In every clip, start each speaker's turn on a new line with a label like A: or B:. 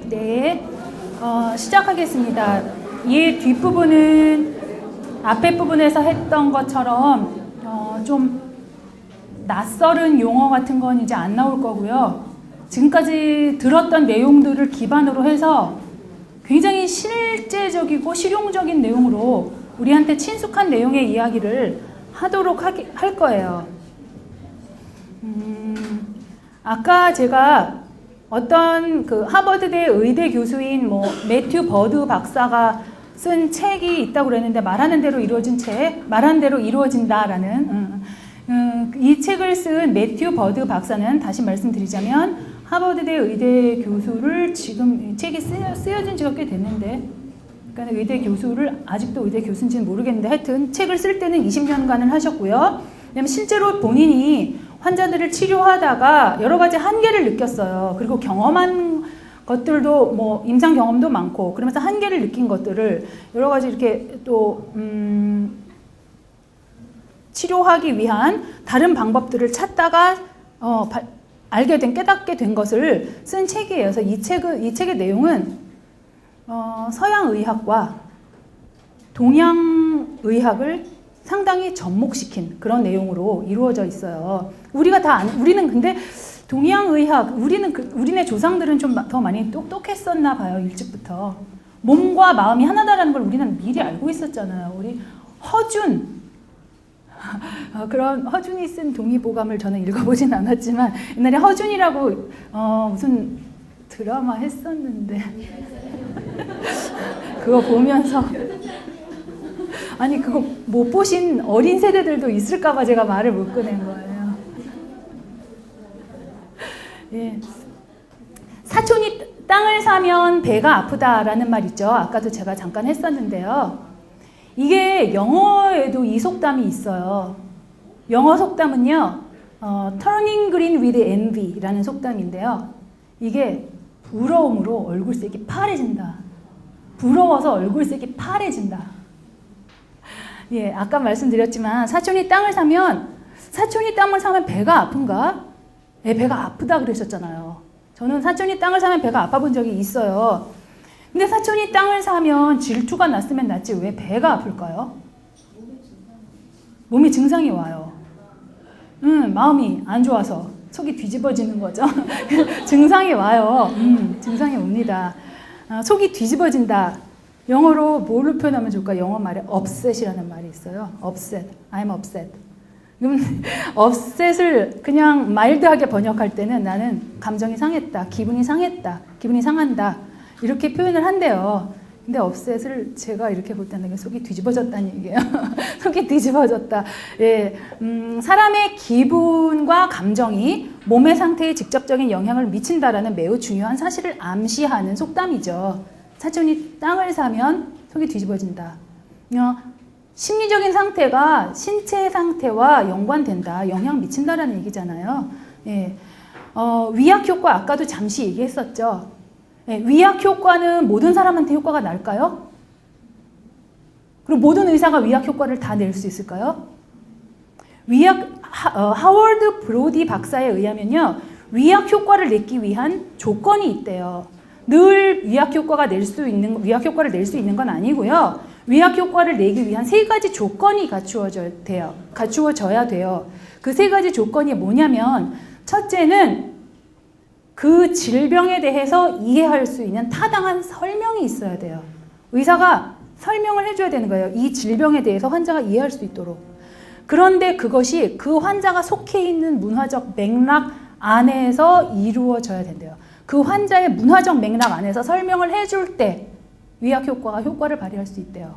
A: 네, 시작하겠습니다. 이 뒷부분은 앞에 부분에서 했던 것처럼 좀 낯설은 용어 같은 건 이제 안 나올 거고요. 지금까지 들었던 내용들을 기반으로 해서 굉장히 실제적이고 실용적인 내용으로 우리한테 친숙한 내용의 이야기를 하도록 할 거예요. 아까 제가 어떤 그 하버드대 의대 교수인 매튜 버드 박사가 쓴 책이 있다고 그랬는데 말하는 대로 이루어진 책, 말하는 대로 이루어진다라는 이 책을 쓴 매튜 버드 박사는 다시 말씀드리자면 하버드대 의대 교수를 지금 책이 쓰여진 지가 꽤 됐는데 그러니까 의대 교수를 아직도 의대 교수인지는 모르겠는데 하여튼 책을 쓸 때는 20년간을 하셨고요. 왜냐면 실제로 본인이 환자들을 치료하다가 여러 가지 한계를 느꼈어요. 그리고 경험한 것들도 임상 경험도 많고 그러면서 한계를 느낀 것들을 여러 가지 이렇게 또 치료하기 위한 다른 방법들을 찾다가 깨닫게 된 것을 쓴 책이에요. 그래서 이 책의 내용은 서양 의학과 동양 의학을 상당히 접목시킨 그런 내용으로 이루어져 있어요. 우리는 근데 동양 의학, 우리네 조상들은 좀 더 많이 똑똑했었나 봐요, 일찍부터. 몸과 마음이 하나다라는 걸 우리는 미리 알고 있었잖아요. 우리 허준, 그런 허준이 쓴 동의보감을 저는 읽어보진 않았지만 옛날에 허준이라고 무슨 드라마 했었는데 그거 보면서 아니 그거 못 보신 어린 세대들도 있을까봐 제가 말을 못 꺼낸 거예요. 예. 사촌이 땅을 사면 배가 아프다라는 말 있죠. 아까도 제가 잠깐 했었는데요. 이게 영어에도 이 속담이 있어요. 영어 속담은요. Turning green with envy라는 속담인데요. 이게 부러움으로 얼굴색이 파래진다. 부러워서 얼굴색이 파래진다. 예, 아까 말씀드렸지만 사촌이 땅을 사면 배가 아픈가? 예, 배가 아프다 그러셨잖아요. 저는 사촌이 땅을 사면 배가 아파 본 적이 있어요. 근데 사촌이 땅을 사면 질투가 났으면 났지 왜 배가 아플까요? 몸에 증상이 와요. 마음이 안 좋아서 속이 뒤집어지는 거죠. 증상이 와요. 증상이 옵니다. 속이 뒤집어진다. 영어로 뭘로 표현하면 좋을까? 영어 말에 upset이라는 말이 있어요. upset. I'm upset. upset을 그냥 마일드하게 번역할 때는 나는 감정이 상했다. 기분이 상했다. 기분이 상한다. 이렇게 표현을 한대요. 근데 upset을 제가 이렇게 볼 때는 속이 뒤집어졌다는 얘기예요. 속이 뒤집어졌다. 예, 사람의 기분과 감정이 몸의 상태에 직접적인 영향을 미친다라는 매우 중요한 사실을 암시하는 속담이죠. 사촌이 땅을 사면 속이 뒤집어진다. 심리적인 상태가 신체 상태와 연관된다. 영향 미친다라는 얘기잖아요. 예. 위약 효과 아까도 잠시 얘기했었죠. 예. 위약 효과는 모든 사람한테 효과가 날까요? 그리고 모든 의사가 위약 효과를 다 낼 수 있을까요? 하워드 브로디 박사에 의하면요. 위약 효과를 내기 위한 조건이 있대요. 늘 위약 효과를 낼 수 있는 건 아니고요. 위약 효과를 내기 위한 3가지 조건이 갖추어져야 돼요. 그 3가지 조건이 뭐냐면 첫째는 그 질병에 대해서 이해할 수 있는 타당한 설명이 있어야 돼요. 의사가 설명을 해줘야 되는 거예요. 이 질병에 대해서 환자가 이해할 수 있도록. 그런데 그것이 그 환자가 속해 있는 문화적 맥락 안에서 이루어져야 된대요. 그 환자의 문화적 맥락 안에서 설명을 해줄 때 위약 효과가 효과를 발휘할 수 있대요.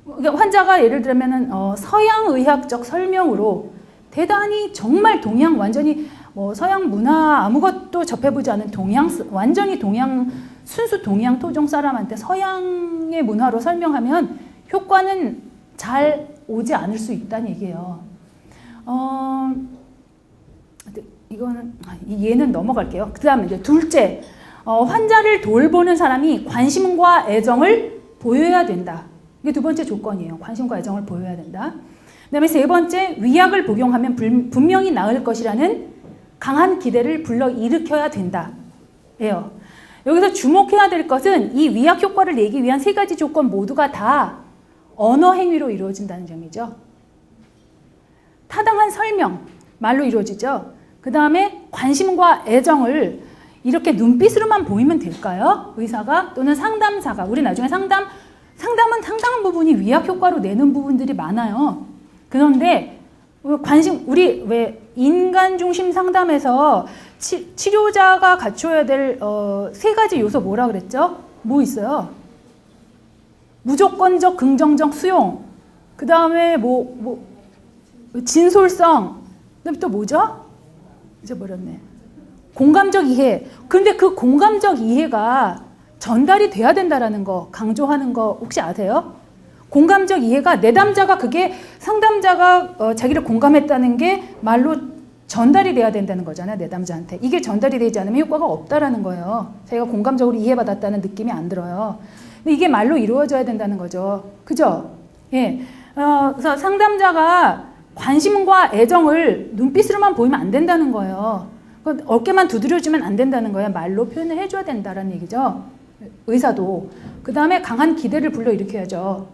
A: 그러니까 환자가 예를 들면은 서양 의학적 설명으로 대단히 정말 완전히 서양 문화 아무것도 접해보지 않은 완전히 순수 동양 토종 사람한테 서양의 문화로 설명하면 효과는 잘 오지 않을 수 있다는 얘기예요. 얘는 넘어갈게요. 그 다음에 이제 둘째, 환자를 돌보는 사람이 관심과 애정을 보여야 된다. 이게 2번째 조건이에요. 관심과 애정을 보여야 된다. 그 다음에 3번째, 위약을 복용하면 분명히 나을 것이라는 강한 기대를 불러일으켜야 된다. 여기서 주목해야 될 것은 이 위약 효과를 내기 위한 세 가지 조건 모두가 다 언어 행위로 이루어진다는 점이죠. 타당한 설명, 말로 이루어지죠. 그 다음에 관심과 애정을 이렇게 눈빛으로만 보이면 될까요? 의사가 또는 상담사가. 우리 나중에 상담은 상당한 부분이 위약 효과로 내는 부분들이 많아요. 그런데 우리 왜 인간 중심 상담에서 치료자가 갖춰야 될 세 가지 요소 뭐라 그랬죠? 뭐 있어요? 무조건적 긍정적 수용. 그 다음에 진솔성. 그다음에 또 뭐죠? 잊어버렸네. 공감적 이해. 그런데 그 공감적 이해가 전달이 돼야 된다라는 거, 강조하는 거 혹시 아세요? 공감적 이해가 내담자가 그게 상담자가 자기를 공감했다는 게 말로 전달이 돼야 된다는 거잖아요. 내담자한테. 이게 전달이 되지 않으면 효과가 없다라는 거예요. 자기가 공감적으로 이해받았다는 느낌이 안 들어요. 근데 이게 말로 이루어져야 된다는 거죠. 그죠? 예. 그래서 상담자가 관심과 애정을 눈빛으로만 보이면 안 된다는 거예요. 어깨만 두드려주면 안 된다는 거예요. 말로 표현을 해줘야 된다는 얘기죠. 의사도. 그 다음에 강한 기대를 불러일으켜야죠.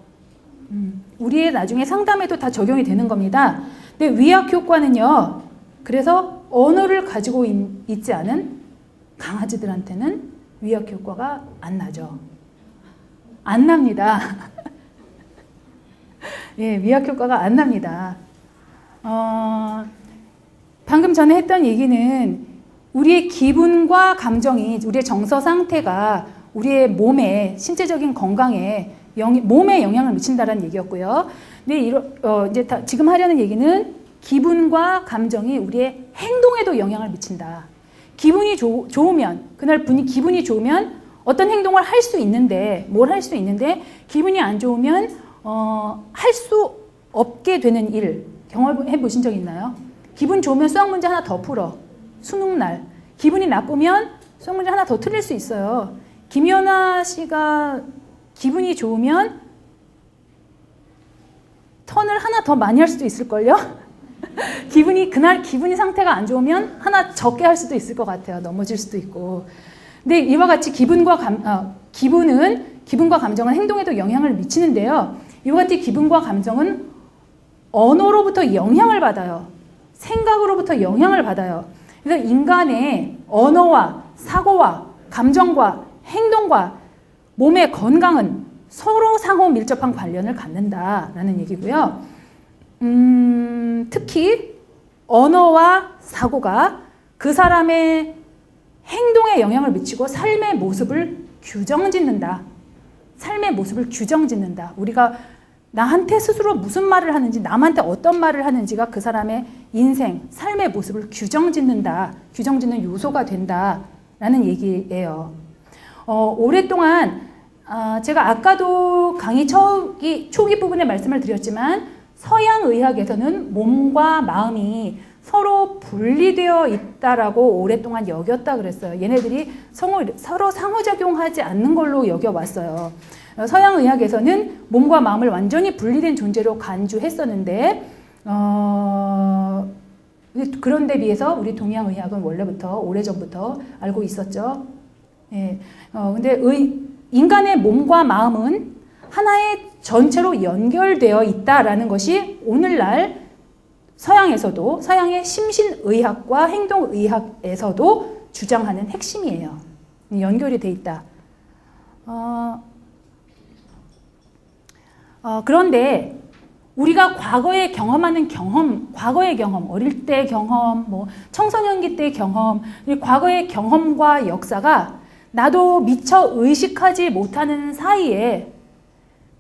A: 우리의 나중에 상담에도 다 적용이 되는 겁니다. 근데 위약 효과는요. 그래서 언어를 가지고 있지 않은 강아지들한테는 위약 효과가 안 나죠. 안 납니다. 예, 위약 효과가 안 납니다. 방금 전에 했던 얘기는 우리의 기분과 감정이, 우리의 정서 상태가 우리의 몸에, 신체적인 건강에, 몸에 영향을 미친다는 얘기였고요. 근데 이제 지금 하려는 얘기는 기분과 감정이 우리의 행동에도 영향을 미친다. 기분이 좋으면, 그날 기분이 좋으면 어떤 행동을 할 수 있는데, 뭘 할 수 있는데, 기분이 안 좋으면, 할 수 없게 되는 일, 경험해 보신 적 있나요? 기분 좋으면 수학 문제 하나 더 풀어. 수능날. 기분이 나쁘면 수학 문제 하나 더 틀릴 수 있어요. 김연아 씨가 기분이 좋으면 턴을 하나 더 많이 할 수도 있을걸요? 그날 기분이 상태가 안 좋으면 하나 적게 할 수도 있을 것 같아요. 넘어질 수도 있고. 근데 이와 같이 기분과 감정은 행동에도 영향을 미치는데요. 이와 같이 기분과 감정은 언어로부터 영향을 받아요. 생각으로부터 영향을 받아요. 그래서 인간의 언어와 사고와 감정과 행동과 몸의 건강은 서로 상호 밀접한 관련을 갖는다라는 얘기고요. 특히 언어와 사고가 그 사람의 행동에 영향을 미치고 삶의 모습을 규정짓는다. 삶의 모습을 규정짓는다. 우리가 나한테 스스로 무슨 말을 하는지, 남한테 어떤 말을 하는지가 그 사람의 인생, 삶의 모습을 규정짓는다. 규정짓는 요소가 된다라는 얘기예요. 오랫동안 제가 아까도 강의 초기 부분에 말씀을 드렸지만 서양의학에서는 몸과 마음이 서로 분리되어 있다라고 오랫동안 여겼다 그랬어요. 얘네들이 서로 상호작용하지 않는 걸로 여겨왔어요. 서양의학에서는 몸과 마음을 완전히 분리된 존재로 간주했었는데 그런데 비해서 우리 동양의학은 원래부터 오래전부터 알고 있었죠. 예. 근데 인간의 몸과 마음은 하나의 전체로 연결되어 있다라는 것이 오늘날 서양의 심신의학과 행동의학에서도 주장하는 핵심이에요. 연결이 돼 있다. 그런데 우리가 과거에 경험하는 과거의 경험, 어릴 때 경험, 청소년기 때 경험, 과거의 경험과 역사가 나도 미처 의식하지 못하는 사이에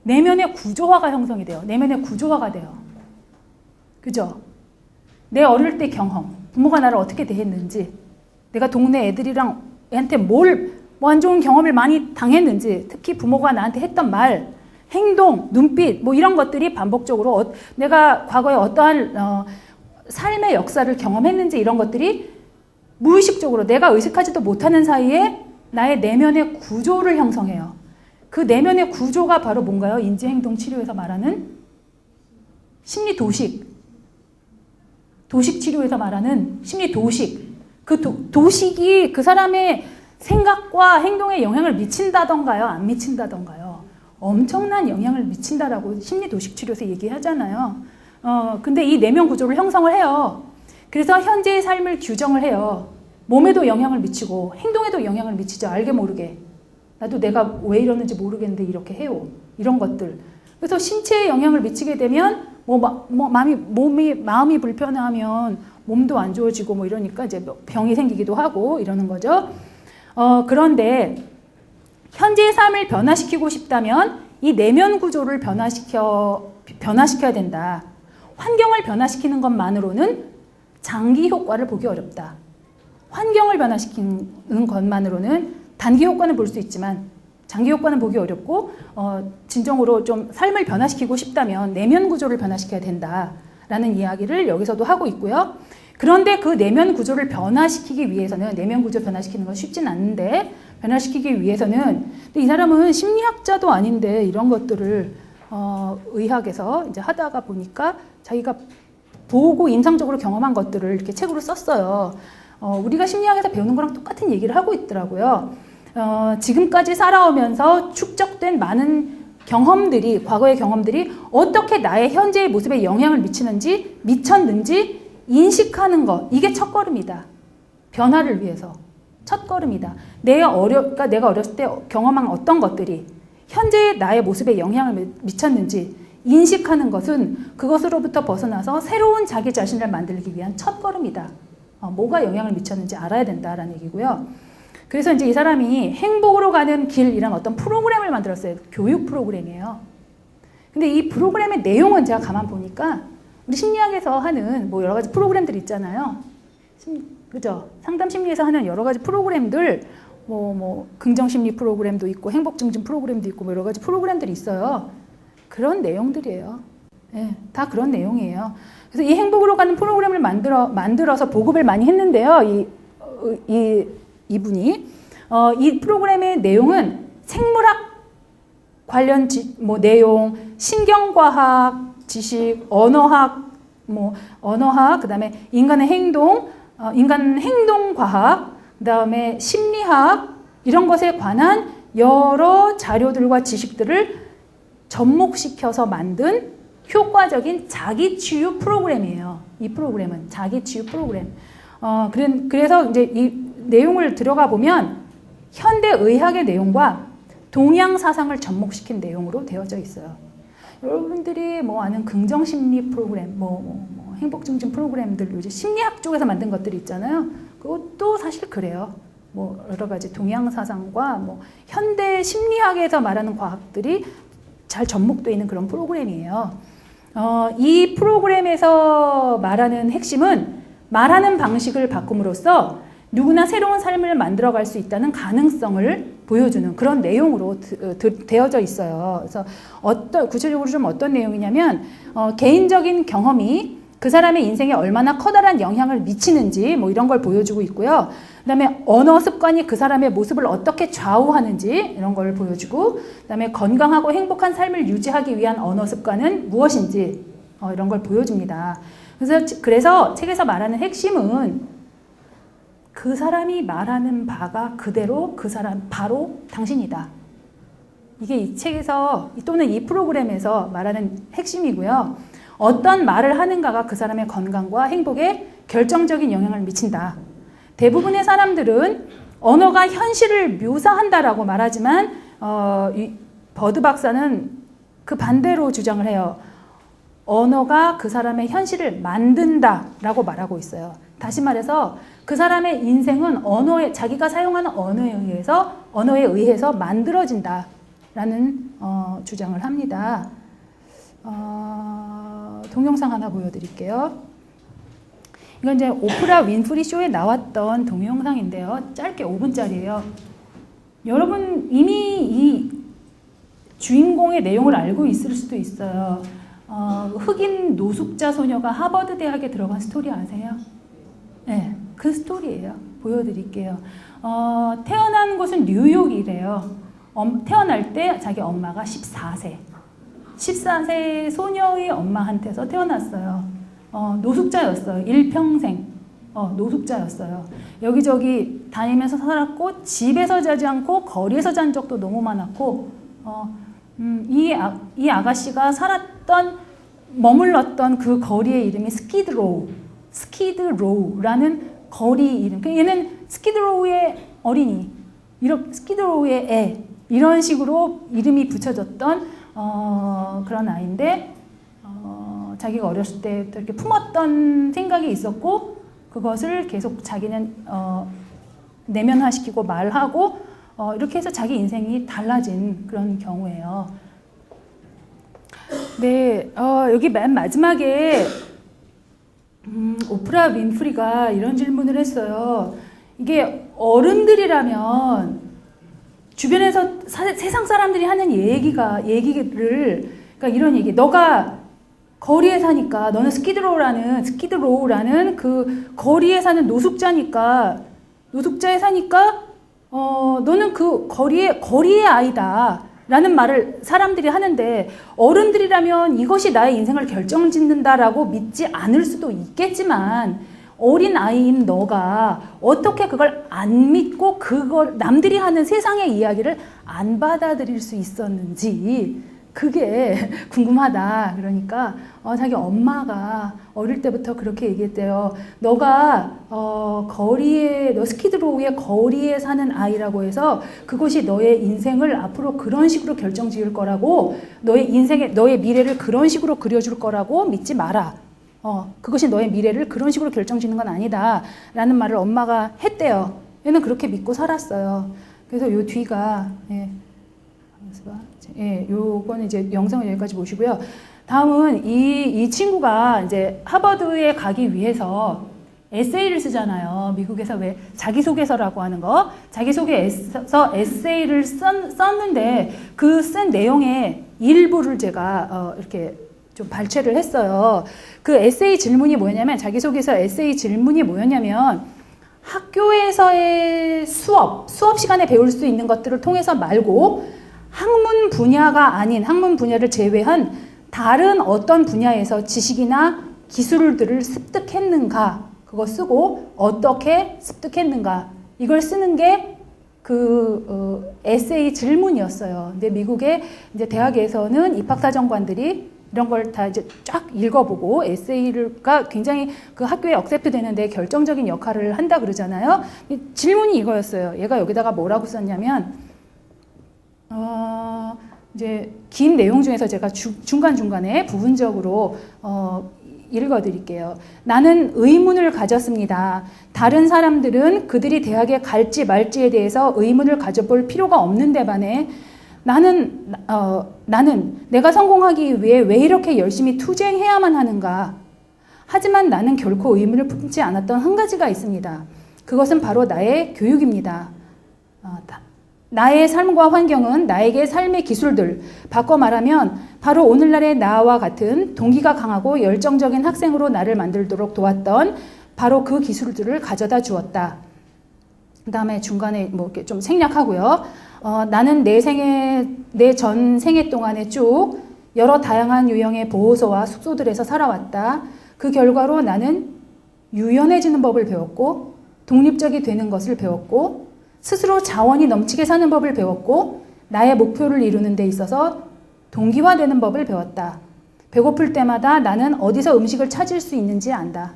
A: 내면의 구조화가 형성이 돼요. 내면의 구조화가 돼요. 그죠? 내 어릴 때 경험, 부모가 나를 어떻게 대했는지, 내가 동네 애한테 안 좋은 경험을 많이 당했는지, 특히 부모가 나한테 했던 말, 행동, 눈빛, 이런 것들이 반복적으로 내가 과거에 어떠한 삶의 역사를 경험했는지 이런 것들이 무의식적으로 내가 의식하지도 못하는 사이에 나의 내면의 구조를 형성해요. 그 내면의 구조가 바로 뭔가요? 인지행동치료에서 말하는 심리도식. 도식치료에서 말하는 심리도식. 그 도식이 그 사람의 생각과 행동에 영향을 미친다던가요? 안 미친다던가요? 엄청난 영향을 미친다라고 심리도식치료에서 얘기하잖아요. 근데 이 내면 구조를 형성을 해요. 그래서 현재의 삶을 규정을 해요. 몸에도 영향을 미치고 행동에도 영향을 미치죠. 알게 모르게. 나도 내가 왜 이러는지 모르겠는데 이렇게 해요. 이런 것들. 그래서 신체에 영향을 미치게 되면 마음이 불편하면 몸도 안 좋아지고 뭐 이러니까 이제 병이 생기기도 하고 이러는 거죠. 그런데 현재의 삶을 변화시키고 싶다면 이 내면 구조를 변화시켜야 된다. 환경을 변화시키는 것만으로는 장기 효과를 보기 어렵다. 환경을 변화시키는 것만으로는 단기 효과는 볼 수 있지만 장기 효과는 보기 어렵고 진정으로 좀 삶을 변화시키고 싶다면 내면 구조를 변화시켜야 된다라는 이야기를 여기서도 하고 있고요. 그런데 그 내면 구조를 변화시키기 위해서는 내면 구조 변화시키는 건 쉽진 않은데 변화시키기 위해서는 이 사람은 심리학자도 아닌데 이런 것들을 의학에서 이제 하다가 보니까 자기가 보고 임상적으로 경험한 것들을 이렇게 책으로 썼어요. 우리가 심리학에서 배우는 거랑 똑같은 얘기를 하고 있더라고요. 지금까지 살아오면서 축적된 많은 경험들이, 과거의 경험들이 어떻게 나의 현재의 모습에 영향을 미쳤는지 인식하는 것, 이게 첫걸음이다. 변화를 위해서 첫걸음이다. 내가 어렸을 때 경험한 어떤 것들이 현재의 나의 모습에 영향을 미쳤는지 인식하는 것은 그것으로부터 벗어나서 새로운 자기 자신을 만들기 위한 첫걸음이다. 뭐가 영향을 미쳤는지 알아야 된다라는 얘기고요. 그래서 이제 이 사람이 행복으로 가는 길이란 어떤 프로그램을 만들었어요. 교육 프로그램이에요. 근데 이 프로그램의 내용은 제가 가만 보니까 우리 심리학에서 하는 뭐 여러 가지 프로그램들 있잖아요. 그죠? 상담 심리에서 하는 여러 가지 프로그램들, 뭐 긍정 심리 프로그램도 있고 행복 증진 프로그램도 있고 뭐 여러 가지 프로그램들이 있어요. 그런 내용들이에요. 네, 다 그런 내용이에요. 그래서 이 행복으로 가는 프로그램을 만들어서 보급을 많이 했는데요. 이분이 이 프로그램의 내용은 생물학 관련 내용, 신경과학 지식, 언어학, 그다음에 인간의 행동, 인간 행동과학, 그다음에 심리학 이런 것에 관한 여러 자료들과 지식들을 접목시켜서 만든 효과적인 자기치유 프로그램이에요. 이 프로그램은 자기치유 프로그램. 그래서 이제 이 내용을 들어가 보면 현대 의학의 내용과 동양 사상을 접목시킨 내용으로 되어져 있어요. 여러분들이 아는 긍정 심리 프로그램, 행복 증진 프로그램들, 요즘 심리학 쪽에서 만든 것들이 있잖아요. 그것도 사실 그래요. 여러 가지 동양 사상과 현대 심리학에서 말하는 과학들이 잘 접목되어 있는 그런 프로그램이에요. 이 프로그램에서 말하는 핵심은 말하는 방식을 바꿈으로써 누구나 새로운 삶을 만들어갈 수 있다는 가능성을 보여주는 그런 내용으로 되어져 있어요. 그래서 구체적으로 좀 어떤 내용이냐면 개인적인 경험이 그 사람의 인생에 얼마나 커다란 영향을 미치는지 이런 걸 보여주고 있고요. 그 다음에 언어 습관이 그 사람의 모습을 어떻게 좌우하는지 이런 걸 보여주고, 그 다음에 건강하고 행복한 삶을 유지하기 위한 언어 습관은 무엇인지 이런 걸 보여줍니다. 그래서 책에서 말하는 핵심은 그 사람이 말하는 바가 그대로 그 사람 바로 당신이다. 이게 이 책에서 또는 이 프로그램에서 말하는 핵심이고요. 어떤 말을 하는가가 그 사람의 건강과 행복에 결정적인 영향을 미친다. 대부분의 사람들은 언어가 현실을 묘사한다라고 말하지만 버드 박사는 그 반대로 주장을 해요. 언어가 그 사람의 현실을 만든다라고 말하고 있어요. 다시 말해서 그 사람의 인생은 자기가 사용하는 언어에 의해서 만들어진다라는 주장을 합니다. 동영상 하나 보여드릴게요. 이건 이제 오프라 윈프리 쇼에 나왔던 동영상인데요. 짧게 5분짜리예요. 여러분 이미 이 주인공의 내용을 알고 있을 수도 있어요. 흑인 노숙자 소녀가 하버드 대학에 들어간 스토리 아세요? 네, 그 스토리예요. 보여드릴게요. 태어난 곳은 뉴욕이래요. 태어날 때 자기 엄마가 14세 소녀의 엄마한테서 태어났어요. 노숙자였어요. 일평생. 노숙자였어요. 여기저기 다니면서 살았고 집에서 자지 않고 거리에서 잔 적도 너무 많았고 이 아가씨가 머물렀던 그 거리의 이름이 스키드로우라는 거리 이름. 얘는 스키드로우의 어린이, 스키드로우의 애, 이런 식으로 이름이 붙여졌던 그런 아이인데 자기가 어렸을 때부터 이렇게 품었던 생각이 있었고 그것을 계속 자기는 내면화시키고 말하고 이렇게 해서 자기 인생이 달라진 그런 경우예요. 네, 여기 맨 마지막에 오프라 윈프리가 이런 질문을 했어요. 이게 어른들이라면 주변에서 세상 사람들이 하는 얘기를 그러니까 이런 얘기, 너가 거리에 사니까 너는 스키드로우라는 그 거리에 사는 노숙자에 사니까 너는 그 거리의 아이다 라는 말을 사람들이 하는데 어른들이라면 이것이 나의 인생을 결정짓는다라고 믿지 않을 수도 있겠지만 어린 아이인 너가 어떻게 그걸 안 믿고 그걸 남들이 하는 세상의 이야기를 안 받아들일 수 있었는지 그게 궁금하다. 그러니까 자기 엄마가 어릴 때부터 그렇게 얘기했대요. 너가 너 스키드로우의 거리에 사는 아이라고 해서 그것이 너의 인생을 앞으로 그런 식으로 결정지을 거라고 너의 미래를 그런 식으로 그려줄 거라고 믿지 마라. 그것이 너의 미래를 그런 식으로 결정짓는 건 아니다. 라는 말을 엄마가 했대요. 얘는 그렇게 믿고 살았어요. 그래서 요 뒤가 요거는 이제 영상을 여기까지 보시고요. 다음은 이 친구가 이제 하버드에 가기 위해서 에세이를 쓰잖아요. 미국에서 왜 자기소개서라고 하는 거. 자기소개서 에세이를 썼는데 그 쓴 내용의 일부를 제가 이렇게 좀 발췌를 했어요. 그 에세이 질문이 뭐였냐면 자기소개서 에세이 질문이 뭐였냐면 학교에서의 수업 시간에 배울 수 있는 것들을 통해서 말고 학문 분야를 제외한 다른 어떤 분야에서 지식이나 기술들을 습득했는가 그거 쓰고 어떻게 습득했는가 이걸 쓰는 게 그 에세이 질문이었어요. 근데 미국의 이제 대학에서는 입학사정관들이 이런 걸 다 이제 쫙 읽어보고 에세이가 굉장히 그 학교에 억셉트 되는데 결정적인 역할을 한다 그러잖아요. 질문이 이거였어요. 얘가 여기다가 뭐라고 썼냐면 이제 긴 내용 중에서 제가 중간중간에 부분적으로 읽어드릴게요. 나는 의문을 가졌습니다. 다른 사람들은 그들이 대학에 갈지 말지에 대해서 의문을 가져볼 필요가 없는데 반해 나는 내가 성공하기 위해 왜 이렇게 열심히 투쟁해야만 하는가? 하지만 나는 결코 의문을 품지 않았던 한 가지가 있습니다. 그것은 바로 나의 교육입니다. 나의 삶과 환경은 나에게 삶의 기술들, 바꿔 말하면 바로 오늘날의 나와 같은 동기가 강하고 열정적인 학생으로 나를 만들도록 도왔던 바로 그 기술들을 가져다 주었다. 그 다음에 중간에 뭐 이렇게 좀 생략하고요. 나는 내 전 생애 동안에 쭉 여러 다양한 유형의 보호소와 숙소들에서 살아왔다. 그 결과로 나는 유연해지는 법을 배웠고, 독립적이 되는 것을 배웠고, 스스로 자원이 넘치게 사는 법을 배웠고 나의 목표를 이루는 데 있어서 동기화되는 법을 배웠다. 배고플 때마다 나는 어디서 음식을 찾을 수 있는지 안다.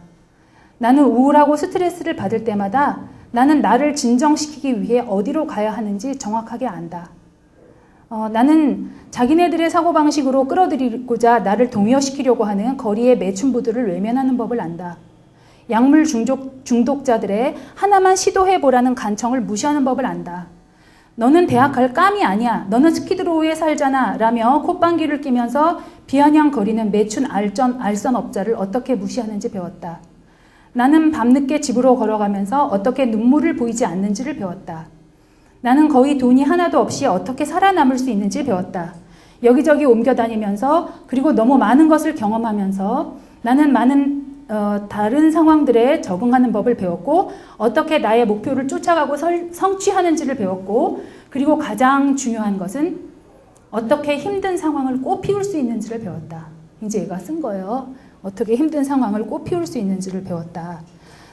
A: 나는 우울하고 스트레스를 받을 때마다 나는 나를 진정시키기 위해 어디로 가야 하는지 정확하게 안다. 나는 자기네들의 사고방식으로 끌어들이고자 나를 동요시키려고 하는 거리의 매춘부들을 외면하는 법을 안다. 약물 중독자들의 하나만 시도해보라는 간청을 무시하는 법을 안다. 너는 대학 갈 깜이 아니야. 너는 스키드로우에 살잖아. 라며 콧방귀를 끼면서 비아냥거리는 매춘 알선업자를 어떻게 무시하는지 배웠다. 나는 밤늦게 집으로 걸어가면서 어떻게 눈물을 보이지 않는지를 배웠다. 나는 거의 돈이 하나도 없이 어떻게 살아남을 수 있는지 배웠다. 여기저기 옮겨다니면서 그리고 너무 많은 것을 경험하면서 나는 많은 다른 상황들에 적응하는 법을 배웠고 어떻게 나의 목표를 쫓아가고 성취하는지를 배웠고 그리고 가장 중요한 것은 어떻게 힘든 상황을 꽃피울 수 있는지를 배웠다. 이제 얘가 쓴 거예요. 어떻게 힘든 상황을 꽃피울 수 있는지를 배웠다.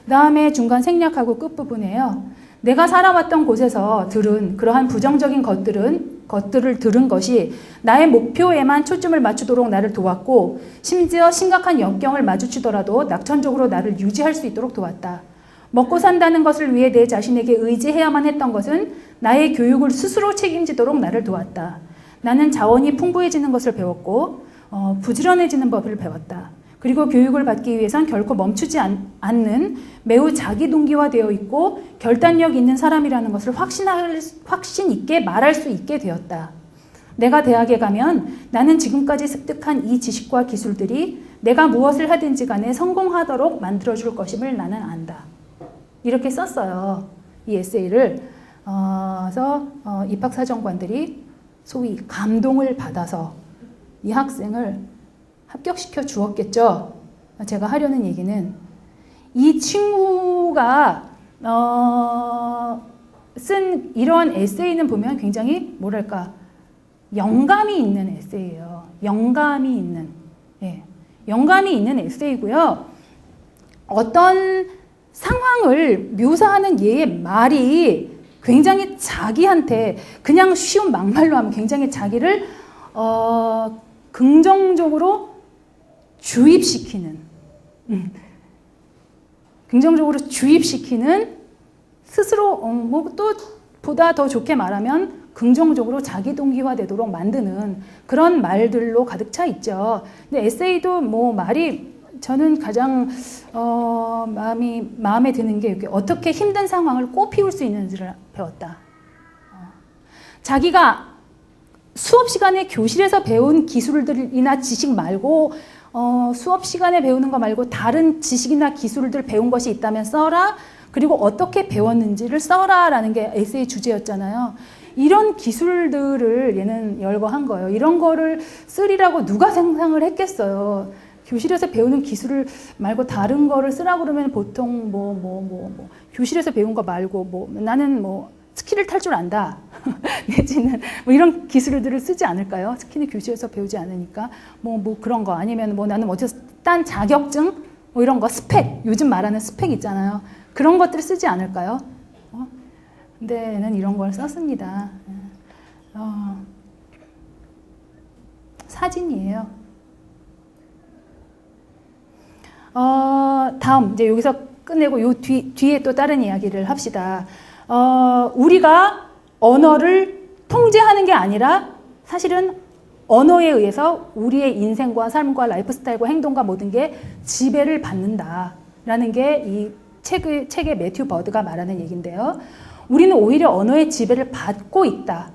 A: 그 다음에 중간 생략하고 끝부분에요. 내가 살아왔던 곳에서 들은 그러한 부정적인 것들을 들은 것이 나의 목표에만 초점을 맞추도록 나를 도왔고 심지어 심각한 역경을 마주치더라도 낙천적으로 나를 유지할 수 있도록 도왔다. 먹고 산다는 것을 위해 내 자신에게 의지해야만 했던 것은 나의 교육을 스스로 책임지도록 나를 도왔다. 나는 자원이 풍부해지는 것을 배웠고 부지런해지는 법을 배웠다. 그리고 교육을 받기 위해선 결코 멈추지 않는 매우 자기 동기화되어 있고 결단력 있는 사람이라는 것을 확신 있게 말할 수 있게 되었다. 내가 대학에 가면 나는 지금까지 습득한 이 지식과 기술들이 내가 무엇을 하든지 간에 성공하도록 만들어줄 것임을 나는 안다. 이렇게 썼어요. 이 에세이를. 그래서 입학사정관들이 소위 감동을 받아서 이 학생을 합격시켜 주었겠죠. 제가 하려는 얘기는 이 친구가 쓴 이런 에세이는 보면 굉장히 뭐랄까 영감이 있는 에세이예요. 영감이 있는 에세이고요. 어떤 상황을 묘사하는 얘의 말이 굉장히 자기한테 그냥 쉬운 막말로 하면 굉장히 자기를 긍정적으로 주입시키는 스스로 또 보다 더 좋게 말하면 긍정적으로 자기 동기화되도록 만드는 그런 말들로 가득 차 있죠. 근데 에세이도 뭐 말이 저는 가장 마음에 드는 게 어떻게 힘든 상황을 꽃피울 수 있는지를 배웠다. 자기가 수업 시간에 교실에서 배운 기술들이나 지식 말고 수업 시간에 배우는 거 말고 다른 지식이나 기술들 배운 것이 있다면 써라. 그리고 어떻게 배웠는지를 써라라는 게 에세이 주제였잖아요. 이런 기술들을 얘는 열거한 거예요. 이런 거를 쓰리라고 누가 상상을 했겠어요. 교실에서 배우는 기술을 말고 다른 거를 쓰라고 그러면 보통 교실에서 배운 거 말고 나는 스키를 탈 줄 안다. 내지는 이런 기술들을 쓰지 않을까요? 스키는 교실에서 배우지 않으니까 그런 거 아니면 나는 딴 자격증 이런 거 스펙 요즘 말하는 스펙 있잖아요. 그런 것들을 쓰지 않을까요? 근데 얘는 이런 걸 썼습니다. 사진이에요. 다음 이제 여기서 끝내고 요 뒤에 또 다른 이야기를 합시다. 우리가 언어를 통제하는 게 아니라 사실은 언어에 의해서 우리의 인생과 삶과 라이프 스타일과 행동과 모든 게 지배를 받는다라는 게 이 책의 매튜 버드가 말하는 얘기인데요. 우리는 오히려 언어의 지배를 받고 있다.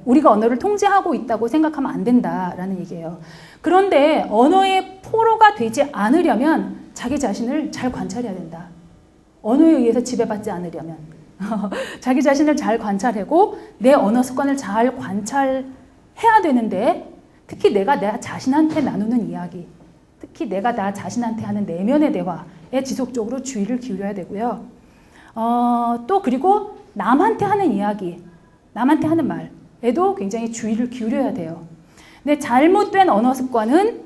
A: 우리가 언어를 통제하고 있다고 생각하면 안 된다라는 얘기예요. 그런데 언어의 포로가 되지 않으려면 자기 자신을 잘 관찰해야 된다. 언어에 의해서 지배받지 않으려면 자기 자신을 잘 관찰하고 내 언어 습관을 잘 관찰해야 되는데 특히 내가 내 자신한테 나누는 이야기, 특히 내가 나 자신한테 하는 내면의 대화에 지속적으로 주의를 기울여야 되고요. 또 그리고 남한테 하는 이야기, 남한테 하는 말에도 굉장히 주의를 기울여야 돼요. 근데 잘못된 언어 습관은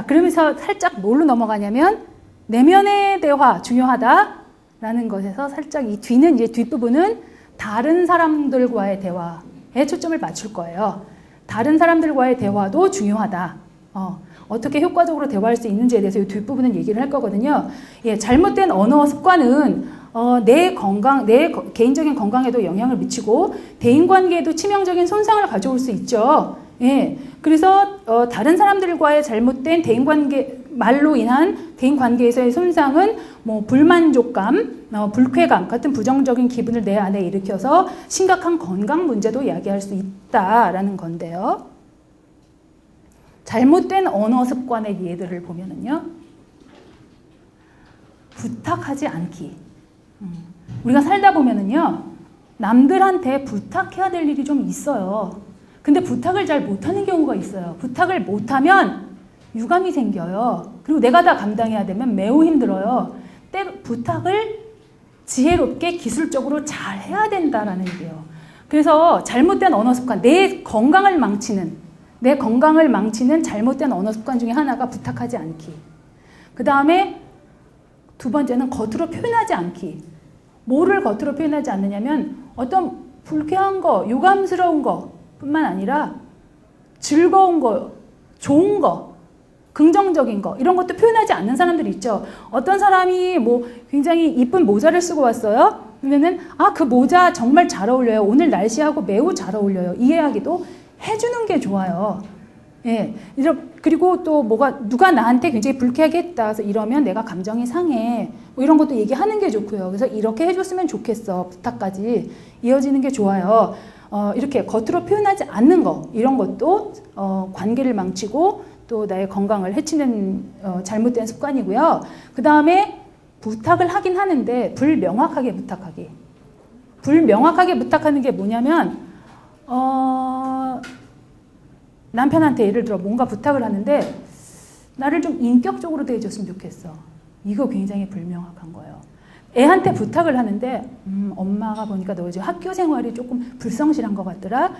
A: 그러면서 살짝 뭘로 넘어가냐면 내면의 대화 중요하다라는 것에서 살짝 이 뒷부분은 다른 사람들과의 대화에 초점을 맞출 거예요. 다른 사람들과의 대화도 중요하다. 어떻게 효과적으로 대화할 수 있는지에 대해서 이 뒷부분은 얘기를 할 거거든요. 잘못된 언어 습관은 내 개인적인 건강에도 영향을 미치고 대인관계에도 치명적인 손상을 가져올 수 있죠. 그래서 다른 사람들과의 잘못된 말로 인한 대인관계에서의 손상은 불만족감, 불쾌감 같은 부정적인 기분을 내 안에 일으켜서 심각한 건강 문제도 야기할 수 있다라는 건데요. 잘못된 언어 습관의 예들을 보면은요. 부탁하지 않기. 우리가 살다 보면은요. 남들한테 부탁해야 될 일이 좀 있어요. 근데 부탁을 잘 못하는 경우가 있어요. 부탁을 못하면 유감이 생겨요. 그리고 내가 다 감당해야 되면 매우 힘들어요. 부탁을 지혜롭게 기술적으로 잘 해야 된다라는 얘기예요. 그래서 잘못된 언어 습관, 내 건강을 망치는 잘못된 언어 습관 중에 하나가 부탁하지 않기. 그 다음에 두 번째는 겉으로 표현하지 않기. 뭐를 겉으로 표현하지 않느냐면 어떤 불쾌한 거, 유감스러운 거 뿐만 아니라 즐거운 거, 좋은 거, 긍정적인 거 이런 것도 표현하지 않는 사람들이 있죠. 어떤 사람이 뭐 굉장히 이쁜 모자를 쓰고 왔어요. 그러면은 그 모자 정말 잘 어울려요. 오늘 날씨하고 매우 잘 어울려요. 이 이야기도 해주는 게 좋아요. 예. 그리고 또 누가 나한테 굉장히 불쾌하게 했다. 그래서 이러면 내가 감정이 상해. 뭐 이런 것도 얘기하는 게 좋고요. 그래서 이렇게 해줬으면 좋겠어. 부탁까지 이어지는 게 좋아요. 이렇게 겉으로 표현하지 않는 거 이런 것도 관계를 망치고 또 나의 건강을 해치는 잘못된 습관이고요. 그 다음에 부탁을 하긴 하는데 불명확하게 부탁하기. 불명확하게 부탁하는 게 뭐냐면 남편한테 예를 들어 뭔가 부탁을 하는데 나를 좀 인격적으로 대해줬으면 좋겠어. 이거 굉장히 불명확한 거예요. 애한테 부탁을 하는데 엄마가 보니까 너 이제 학교 생활이 조금 불성실한 것 같더라.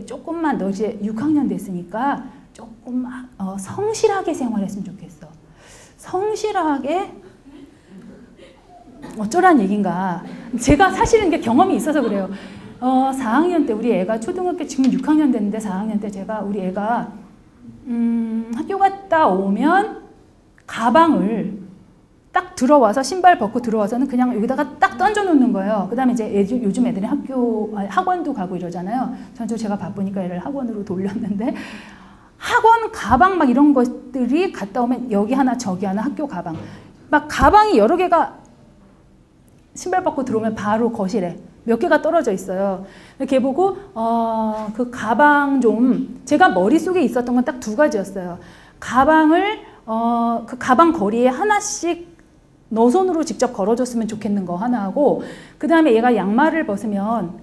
A: 조금만 너 이제 6학년 됐으니까 조금 성실하게 생활했으면 좋겠어. 성실하게 어쩌란 얘긴가. 제가 사실은 이게 경험이 있어서 그래요. 4학년 때 우리 애가 초등학교 지금 6학년 됐는데 4학년 때 우리 애가 학교 갔다 오면 가방을 딱 들어와서 신발 벗고 들어와서는 그냥 여기다가 딱 던져 놓는 거예요. 그 다음에 이제 요즘 애들이 학원도 가고 이러잖아요. 제가 바쁘니까 애를 학원으로 돌렸는데 학원 가방 막 이런 것들이 갔다 오면 여기 하나 저기 하나 학교 가방 막 가방이 여러 개가 신발 벗고 들어오면 바로 거실에 몇 개가 떨어져 있어요. 걔 보고 그 가방 좀 제가 머릿속에 있었던 건 딱 두 가지였어요. 가방을 그 가방 거리에 하나씩 너 손으로 직접 걸어줬으면 좋겠는 거 하나 하고 그 다음에 얘가 양말을 벗으면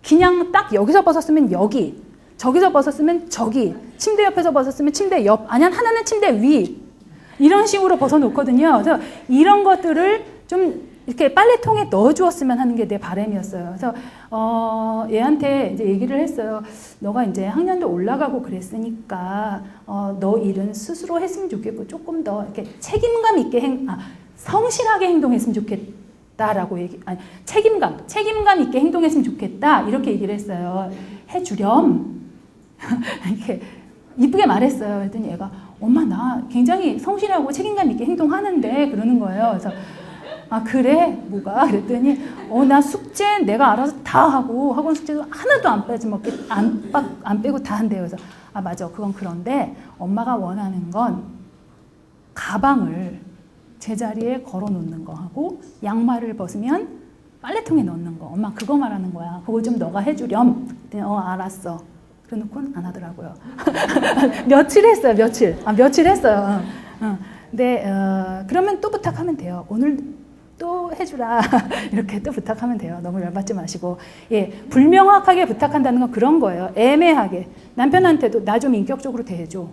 A: 그냥 딱 여기서 벗었으면 여기 저기서 벗었으면 저기 침대 옆에서 벗었으면 침대 옆 아니면 하나는 침대 위 이런 식으로 벗어놓거든요. 그래서 이런 것들을 좀 이렇게 빨래통에 넣어주었으면 하는 게 내 바람이었어요. 그래서 얘한테 이제 얘기를 했어요. 너가 이제 학년도 올라가고 그랬으니까 너 일은 스스로 했으면 좋겠고 조금 더 이렇게 책임감 있게 성실하게 행동했으면 좋겠다라고 책임감 있게 행동했으면 좋겠다 이렇게 얘기를 했어요. 해주렴 이렇게 이쁘게 말했어요. 그랬더니 얘가 엄마 나 굉장히 성실하고 책임감 있게 행동하는데 그러는 거예요. 그래서 그래? 뭐가? 그랬더니 나 숙제 내가 알아서 다 하고 학원 숙제도 하나도 안 빼고 다 한대요. 그래서 맞아 그건 그런데 엄마가 원하는 건 가방을 제자리에 걸어놓는 거 하고 양말을 벗으면 빨래통에 넣는 거 엄마 그거 말하는 거야. 그거 좀 너가 해주렴. 그랬더니 알았어. 그래놓고는 안 하더라고요. 며칠 했어요. 며칠 했어요. 근데 그러면 또 부탁하면 돼요. 오늘 또 해주라 이렇게 또 부탁하면 돼요. 너무 열받지 마시고 불명확하게 부탁한다는 건 그런 거예요. 애매하게 남편한테도 나 좀 인격적으로 대해줘.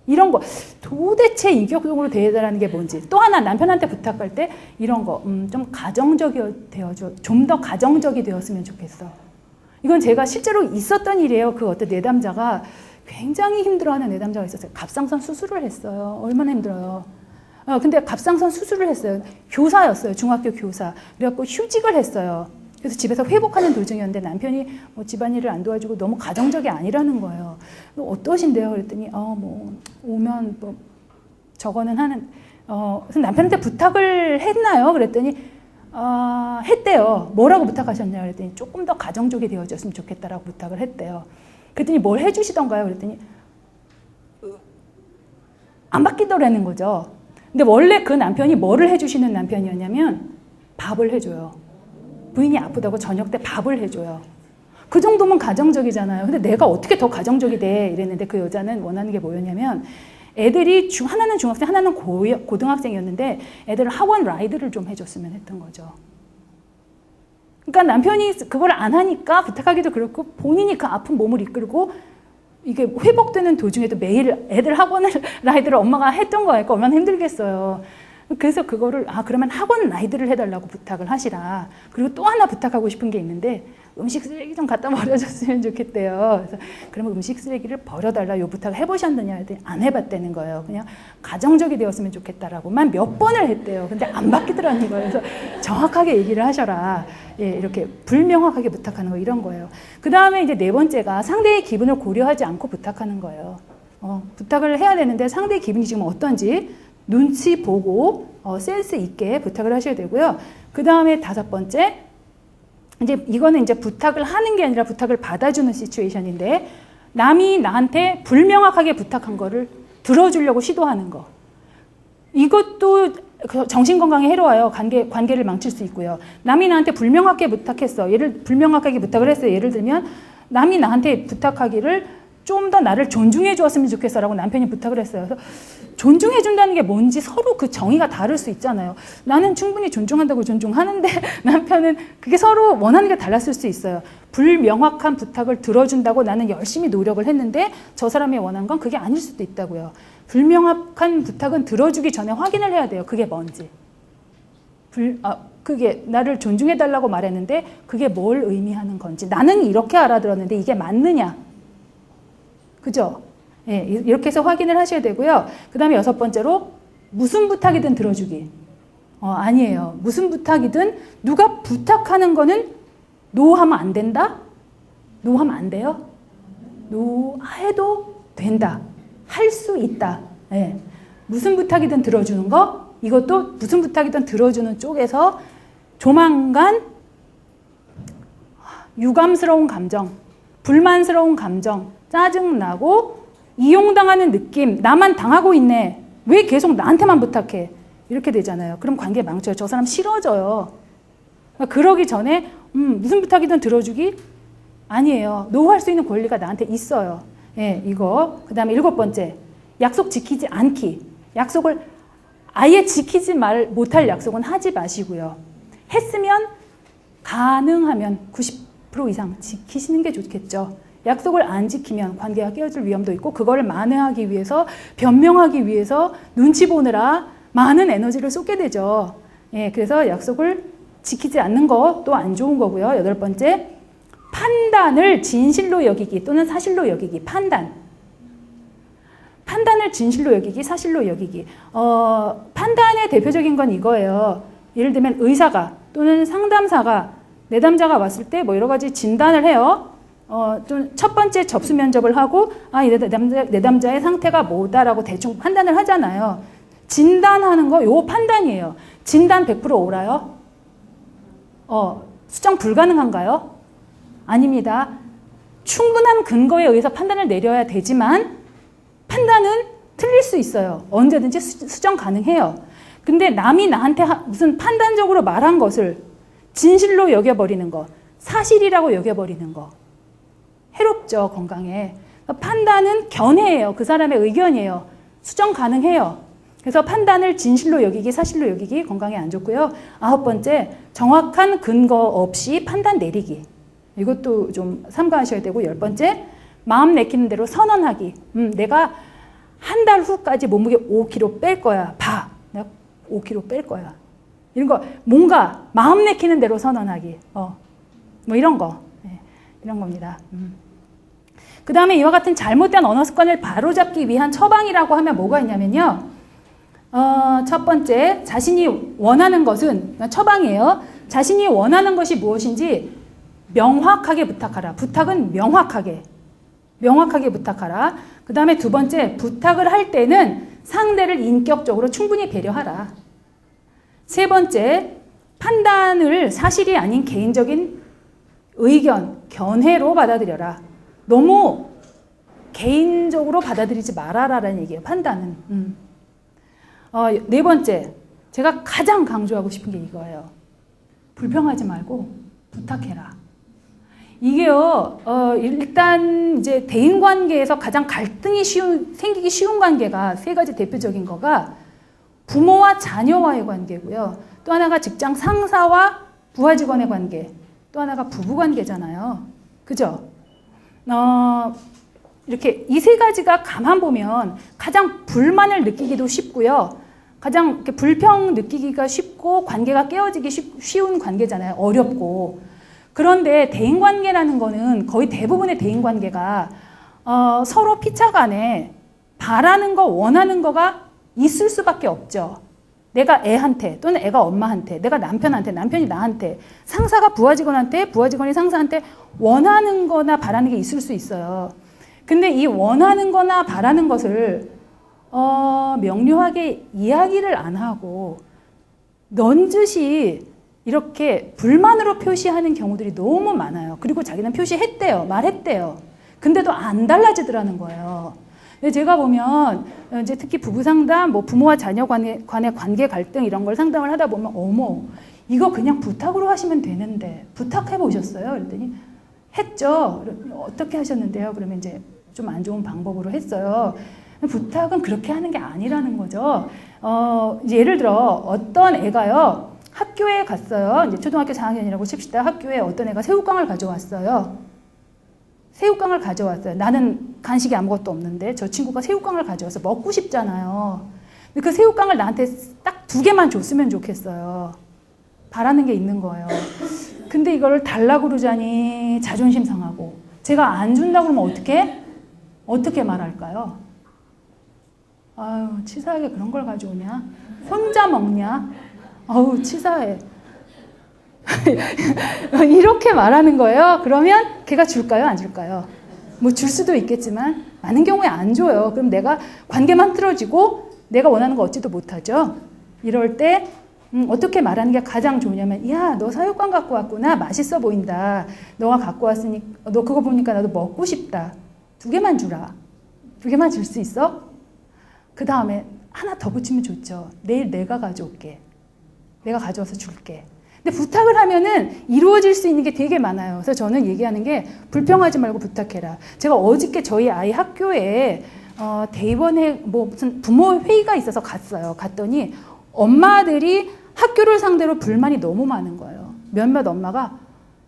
A: 이런 거 도대체 인격적으로 대해달라는 게 뭔지 또 하나 남편한테 부탁할 때 이런 거 좀 가정적이 되어줘. 좀 더 가정적이 되었으면 좋겠어. 이건 제가 실제로 있었던 일이에요. 그 어떤 내담자가 굉장히 힘들어하는 내담자가 있었어요. 갑상선 수술을 했어요. 얼마나 힘들어요. 근데 갑상선 수술을 했어요. 교사였어요. 중학교 교사. 그래갖고 휴직을 했어요. 그래서 집에서 회복하는 도중이었는데 남편이 뭐 집안일을 안 도와주고 너무 가정적이 아니라는 거예요. 어떠신데요? 그랬더니 오면 뭐 저거는 하는 그래서 남편한테 부탁을 했나요? 그랬더니 했대요. 뭐라고 부탁하셨냐고 그랬더니 조금 더 가정적이 되어줬으면 좋겠다라고 부탁을 했대요. 그랬더니 뭘 해주시던가요? 그랬더니 안 바뀌더라는 거죠. 근데 원래 그 남편이 뭐를 해주시는 남편이었냐면 밥을 해줘요. 부인이 아프다고 저녁 때 밥을 해줘요. 그 정도면 가정적이잖아요. 근데 내가 어떻게 더 가정적이 돼? 이랬는데 그 여자는 원하는 게 뭐였냐면 애들이 하나는 중학생 하나는 고등학생이었는데 애들 학원 라이드를 좀 해줬으면 했던 거죠. 그러니까 남편이 그걸 안 하니까 부탁하기도 그렇고 본인이 그 아픈 몸을 이끌고 이게 회복되는 도중에도 매일 애들 학원 라이드를 엄마가 했던 거니까 얼마나 힘들겠어요. 그래서 그거를 그러면 학원 라이드를 해달라고 부탁을 하시라. 그리고 또 하나 부탁하고 싶은 게 있는데 음식 쓰레기 좀 갖다 버려줬으면 좋겠대요. 그래서 그러면 음식 쓰레기를 버려달라 요 부탁을 해보셨느냐 했더니 안 해봤다는 거예요. 그냥 가정적이 되었으면 좋겠다라고만 몇 번을 했대요. 근데 안 바뀌더라는 거예요. 그래서 정확하게 얘기를 하셔라. 예, 이렇게 불명확하게 부탁하는 거 이런 거예요. 그 다음에 이제 네 번째가 상대의 기분을 고려하지 않고 부탁하는 거예요. 부탁을 해야 되는데 상대의 기분이 지금 어떤지 눈치 보고 센스 있게 부탁을 하셔야 되고요. 그 다음에 다섯 번째, 이제 이거는 이제 부탁을 하는 게 아니라 부탁을 받아주는 시츄에이션인데 남이 나한테 불명확하게 부탁한 거를 들어주려고 시도하는 거. 이것도 정신건강에 해로워요. 관계를 망칠 수 있고요. 남이 나한테 불명확하게 부탁했어. 불명확하게 부탁을 했어요. 예를 들면 남이 나한테 부탁하기를 좀 더 나를 존중해 주었으면 좋겠어 라고 남편이 부탁을 했어요. 그래서 존중해 준다는 게 뭔지 서로 그 정의가 다를 수 있잖아요. 나는 충분히 존중한다고 존중하는데 남편은 그게 서로 원하는 게 달랐을 수 있어요. 불명확한 부탁을 들어준다고 나는 열심히 노력을 했는데 저 사람이 원한 건 그게 아닐 수도 있다고요. 불명확한 부탁은 들어주기 전에 확인을 해야 돼요. 그게 뭔지. 그게 나를 존중해 달라고 말했는데 그게 뭘 의미하는 건지. 나는 이렇게 알아들었는데 이게 맞느냐. 그죠? 예, 이렇게 해서 확인을 하셔야 되고요. 그 다음에 여섯 번째로 무슨 부탁이든 들어주기. 아니에요. 무슨 부탁이든 누가 부탁하는 거는 노하면 안 된다? 노하면 안 돼요? 노해도 된다. 할 수 있다. 예. 무슨 부탁이든 들어주는 거, 이것도 무슨 부탁이든 들어주는 쪽에서 조만간 유감스러운 감정, 불만스러운 감정, 짜증나고 이용당하는 느낌, 나만 당하고 있네. 왜 계속 나한테만 부탁해? 이렇게 되잖아요. 그럼 관계 망쳐요. 저 사람 싫어져요. 그러기 전에 무슨 부탁이든 들어주기? 아니에요. 노할 수 있는 권리가 나한테 있어요. 예, 이거. 그 다음에 일곱 번째, 약속 지키지 않기. 약속을 아예 지키지 못할 약속은 하지 마시고요. 했으면 가능하면 90% 이상 지키시는 게 좋겠죠. 약속을 안 지키면 관계가 깨어질 위험도 있고 그거를 만회하기 위해서 변명하기 위해서 눈치 보느라 많은 에너지를 쏟게 되죠. 예, 그래서 약속을 지키지 않는 것도 안 좋은 거고요. 여덟 번째, 판단을 진실로 여기기 또는 사실로 여기기. 판단을 진실로 여기기, 사실로 여기기. 판단의 대표적인 건 이거예요. 예를 들면 의사가 또는 상담사가 내담자가 왔을 때 뭐 여러 가지 진단을 해요. 좀 첫 번째 접수 면접을 하고 내담자의 상태가 뭐다라고 대충 판단을 하잖아요. 진단하는 거 요 판단이에요. 진단 100% 오라요? 수정 불가능한가요? 아닙니다. 충분한 근거에 의해서 판단을 내려야 되지만 판단은 틀릴 수 있어요. 언제든지 수정 가능해요. 근데 남이 나한테 무슨 판단적으로 말한 것을 진실로 여겨버리는 거, 사실이라고 여겨버리는 거 해롭죠, 건강에. 판단은 견해예요. 그 사람의 의견이에요. 수정 가능해요. 그래서 판단을 진실로 여기기, 사실로 여기기 건강에 안 좋고요. 아홉 번째, 정확한 근거 없이 판단 내리기. 이것도 좀 삼가하셔야 되고, 열 번째, 마음 내키는 대로 선언하기. 내가 한 달 후까지 몸무게 5kg 뺄 거야. 봐. 내가 5kg 뺄 거야. 이런 거, 뭔가 마음 내키는 대로 선언하기. 뭐 이런 거. 네, 이런 겁니다. 그 다음에 이와 같은 잘못된 언어 습관을 바로잡기 위한 처방이라고 하면 뭐가 있냐면요. 첫 번째, 자신이 원하는 것은, 처방이에요. 자신이 원하는 것이 무엇인지 명확하게 부탁하라. 부탁은 명확하게 부탁하라. 그 다음에 두 번째, 부탁을 할 때는 상대를 인격적으로 충분히 배려하라. 세 번째, 판단을 사실이 아닌 개인적인 의견, 견해로 받아들여라. 너무 개인적으로 받아들이지 말아라라는 얘기예요. 판단은. 네 번째, 제가 가장 강조하고 싶은 게 이거예요. 불평하지 말고 부탁해라. 이게요, 일단 이제 대인관계에서 가장 갈등이 생기기 쉬운 관계가 세 가지 대표적인 거가 부모와 자녀와의 관계고요. 또 하나가 직장 상사와 부하 직원의 관계. 또 하나가 부부 관계잖아요. 그죠? 이렇게 이 세 가지가 가만 보면 가장 불만을 느끼기도 쉽고요. 가장 이렇게 불평 느끼기가 쉽고 관계가 깨어지기 쉬운 관계잖아요. 어렵고. 그런데 대인관계라는 거는 거의 대부분의 대인관계가 서로 피차간에 바라는 거, 원하는 거가 있을 수밖에 없죠. 내가 애한테 또는 애가 엄마한테, 내가 남편한테, 남편이 나한테, 상사가 부하직원한테, 부하직원이 상사한테 원하는 거나 바라는 게 있을 수 있어요. 근데 이 원하는 거나 바라는 것을 명료하게 이야기를 안 하고 넌지시 이렇게 불만으로 표시하는 경우들이 너무 많아요. 그리고 자기는 표시했대요. 말했대요. 근데도 안 달라지더라는 거예요. 근데 제가 보면 이제 특히 부부 상담, 뭐 부모와 자녀 간의 관계 갈등 이런 걸 상담을 하다 보면 어머 이거 그냥 부탁으로 하시면 되는데 부탁해 보셨어요? 그랬더니 했죠. 어떻게 하셨는데요? 그러면 이제 좀 안 좋은 방법으로 했어요. 부탁은 그렇게 하는 게 아니라는 거죠. 이제 예를 들어 어떤 애가요 학교에 갔어요. 이제 초등학교 4학년이라고 칩시다. 학교에 어떤 애가 새우깡을 가져왔어요. 새우깡을 가져왔어요. 나는 간식이 아무것도 없는데 저 친구가 새우깡을 가져와서 먹고 싶잖아요. 근데 그 새우깡을 나한테 딱 2개만 줬으면 좋겠어요. 바라는 게 있는 거예요. 근데 이거를 달라고 그러자니 자존심 상하고 제가 안 준다고 그러면 어떻게 말할까요? 아유 치사하게 그런 걸 가져오냐? 혼자 먹냐? 아우 치사해. 이렇게 말하는 거예요. 그러면 걔가 줄까요? 안 줄까요? 뭐 줄 수도 있겠지만 많은 경우에 안 줘요. 그럼 내가 관계만 틀어지고 내가 원하는 거 얻지도 못하죠. 이럴 때 어떻게 말하는 게 가장 좋냐면 야, 너 사육관 갖고 왔구나. 맛있어 보인다. 너가 갖고 왔으니 너 그거 보니까 나도 먹고 싶다. 2개만 주라. 2개만 줄 수 있어? 그 다음에 하나 더 붙이면 좋죠. 내일 내가 가져올게. 내가 가져와서 줄게. 근데 부탁을 하면은 이루어질 수 있는 게 되게 많아요. 그래서 저는 얘기하는 게 불평하지 말고 부탁해라. 제가 어저께 저희 아이 학교에 대의원회 뭐 무슨 부모 회의가 있어서 갔어요. 갔더니 엄마들이 학교를 상대로 불만이 너무 많은 거예요. 몇몇 엄마가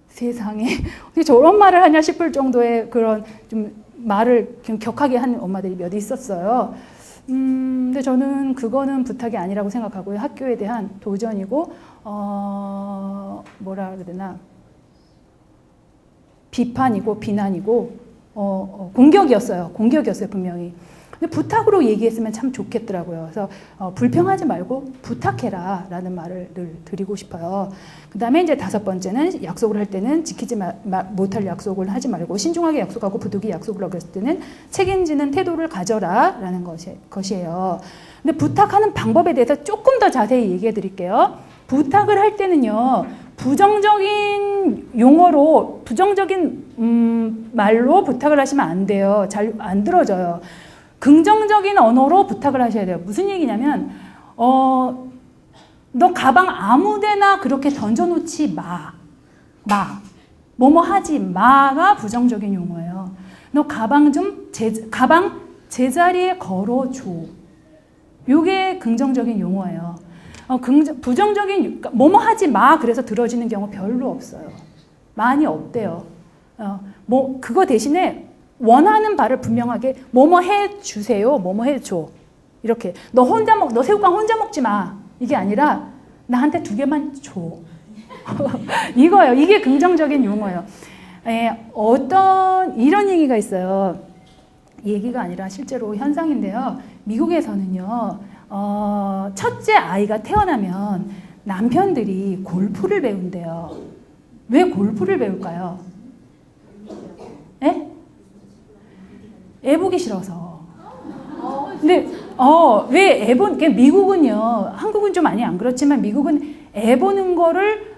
A: 세상에 어떻게 저런 말을 하냐 싶을 정도의 그런 좀 말을 좀 격하게 하는 엄마들이 몇 있었어요. 근데 저는 그거는 부탁이 아니라고 생각하고요. 학교에 대한 도전이고, 뭐라 그래야 되나. 비판이고, 비난이고, 공격이었어요. 공격이었어요, 분명히. 근데 부탁으로 얘기했으면 참 좋겠더라고요. 그래서 불평하지 말고 부탁해라 라는 말을 늘 드리고 싶어요. 그 다음에 이제 5번째는 약속을 할 때는 지키지 못할 약속을 하지 말고 신중하게 약속하고 부득이 약속을 어겼을 때는 책임지는 태도를 가져라 라는 것이에요. 근데 부탁하는 방법에 대해서 조금 더 자세히 얘기해 드릴게요. 부탁을 할 때는요. 부정적인 용어로 부정적인 말로 부탁을 하시면 안 돼요. 잘 안 들어져요. 긍정적인 언어로 부탁을 하셔야 돼요. 무슨 얘기냐면 너 가방 아무데나 그렇게 던져놓지 마. 뭐뭐 하지 마가 부정적인 용어예요. 너 가방 가방 제자리에 걸어줘. 이게 긍정적인 용어예요. 부정적인 뭐뭐 하지 마 그래서 들어지는 경우 별로 없어요. 많이 없대요. 뭐 그거 대신에 원하는 바를 분명하게 뭐뭐 해주세요. 뭐뭐 해줘. 이렇게 너 새우깡 혼자 먹지 마. 이게 아니라 나한테 2개만 줘. 이거예요. 이게 긍정적인 용어예요. 이런 얘기가 있어요. 얘기가 아니라 실제로 현상인데요. 미국에서는요. 첫째 아이가 태어나면 남편들이 골프를 배운대요. 왜 골프를 배울까요? 에? 애 보기 싫어서. 근데 왜 미국은요. 한국은 좀 많이 안 그렇지만 미국은 애 보는 거를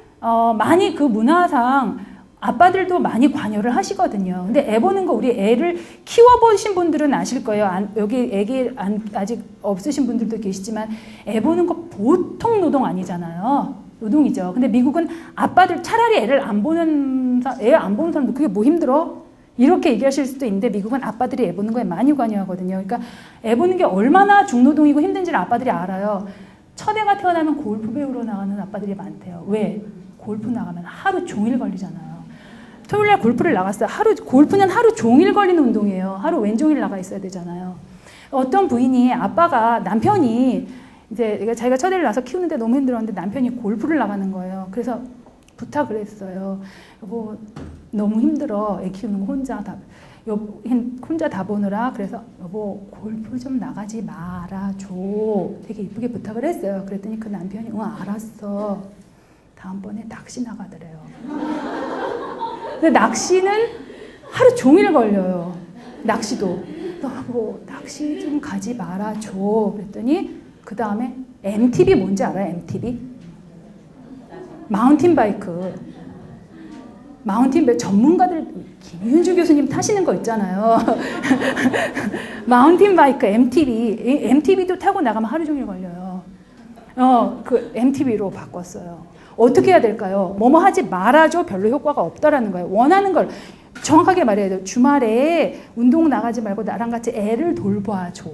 A: 많이 그 문화상 아빠들도 많이 관여를 하시거든요. 근데 애 보는 거 우리 애를 키워보신 분들은 아실 거예요. 여기 애기 아직 없으신 분들도 계시지만 애 보는 거 보통 노동 아니잖아요. 노동이죠. 근데 미국은 아빠들 차라리 애 안 보는 사람도 그게 뭐 힘들어? 이렇게 얘기하실 수도 있는데 미국은 아빠들이 애 보는 거에 많이 관여하거든요. 그러니까 애 보는 게 얼마나 중노동이고 힘든지를 아빠들이 알아요. 첫애가 태어나면 골프 배우러 나가는 아빠들이 많대요. 왜? 골프 나가면 하루 종일 걸리잖아요. 토요일날 골프를 나갔어요. 골프는 하루 종일 걸리는 운동이에요. 하루 왼종일 나가 있어야 되잖아요. 어떤 부인이 남편이 이제 자기가 첫애를 낳아서 키우는데 너무 힘들었는데 남편이 골프를 나가는 거예요. 그래서 부탁을 했어요. 여보, 너무 힘들어. 애 키우는 거 혼자 다 보느라. 그래서 여보, 골프 좀 나가지 말아줘. 되게 이쁘게 부탁을 했어요. 그랬더니 그 남편이 응, 알았어. 다음번에 낚시 나가더래요. 근데 낚시는 하루 종일 걸려요. 낚시도. 너 낚시 좀 가지 말아줘. 그랬더니 그 다음에 MTB 뭔지 알아요? MTB? 마운틴 바이크 전문가들 김윤주 교수님 타시는 거 있잖아요. 마운틴 바이크 MTB도 타고 나가면 하루 종일 걸려요. 그 MTB로 바꿨어요. 어떻게 해야 될까요? 뭐뭐 하지 말아줘 별로 효과가 없다라는 거예요. 원하는 걸 정확하게 말해야 돼요. 주말에 운동 나가지 말고 나랑 같이 애를 돌봐줘.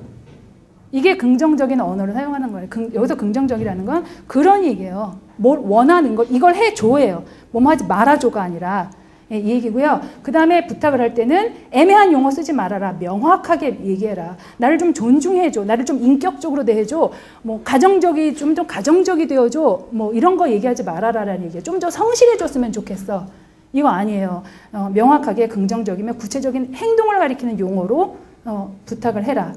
A: 이게 긍정적인 언어를 사용하는 거예요. 여기서 긍정적이라는 건 그런 얘기예요. 뭘 원하는 걸 이걸 해줘예요. 뭐뭐 하지 말아줘가 아니라 이 얘기고요. 그 다음에 부탁을 할 때는 애매한 용어 쓰지 말아라. 명확하게 얘기해라. 나를 좀 존중해줘. 나를 좀 인격적으로 대해줘. 뭐 좀 더 가정적이 되어줘. 뭐 이런 거 얘기하지 말아라라는 얘기예요. 좀 더 성실해줬으면 좋겠어. 이거 아니에요. 명확하게 긍정적이면 구체적인 행동을 가리키는 용어로 부탁을 해라.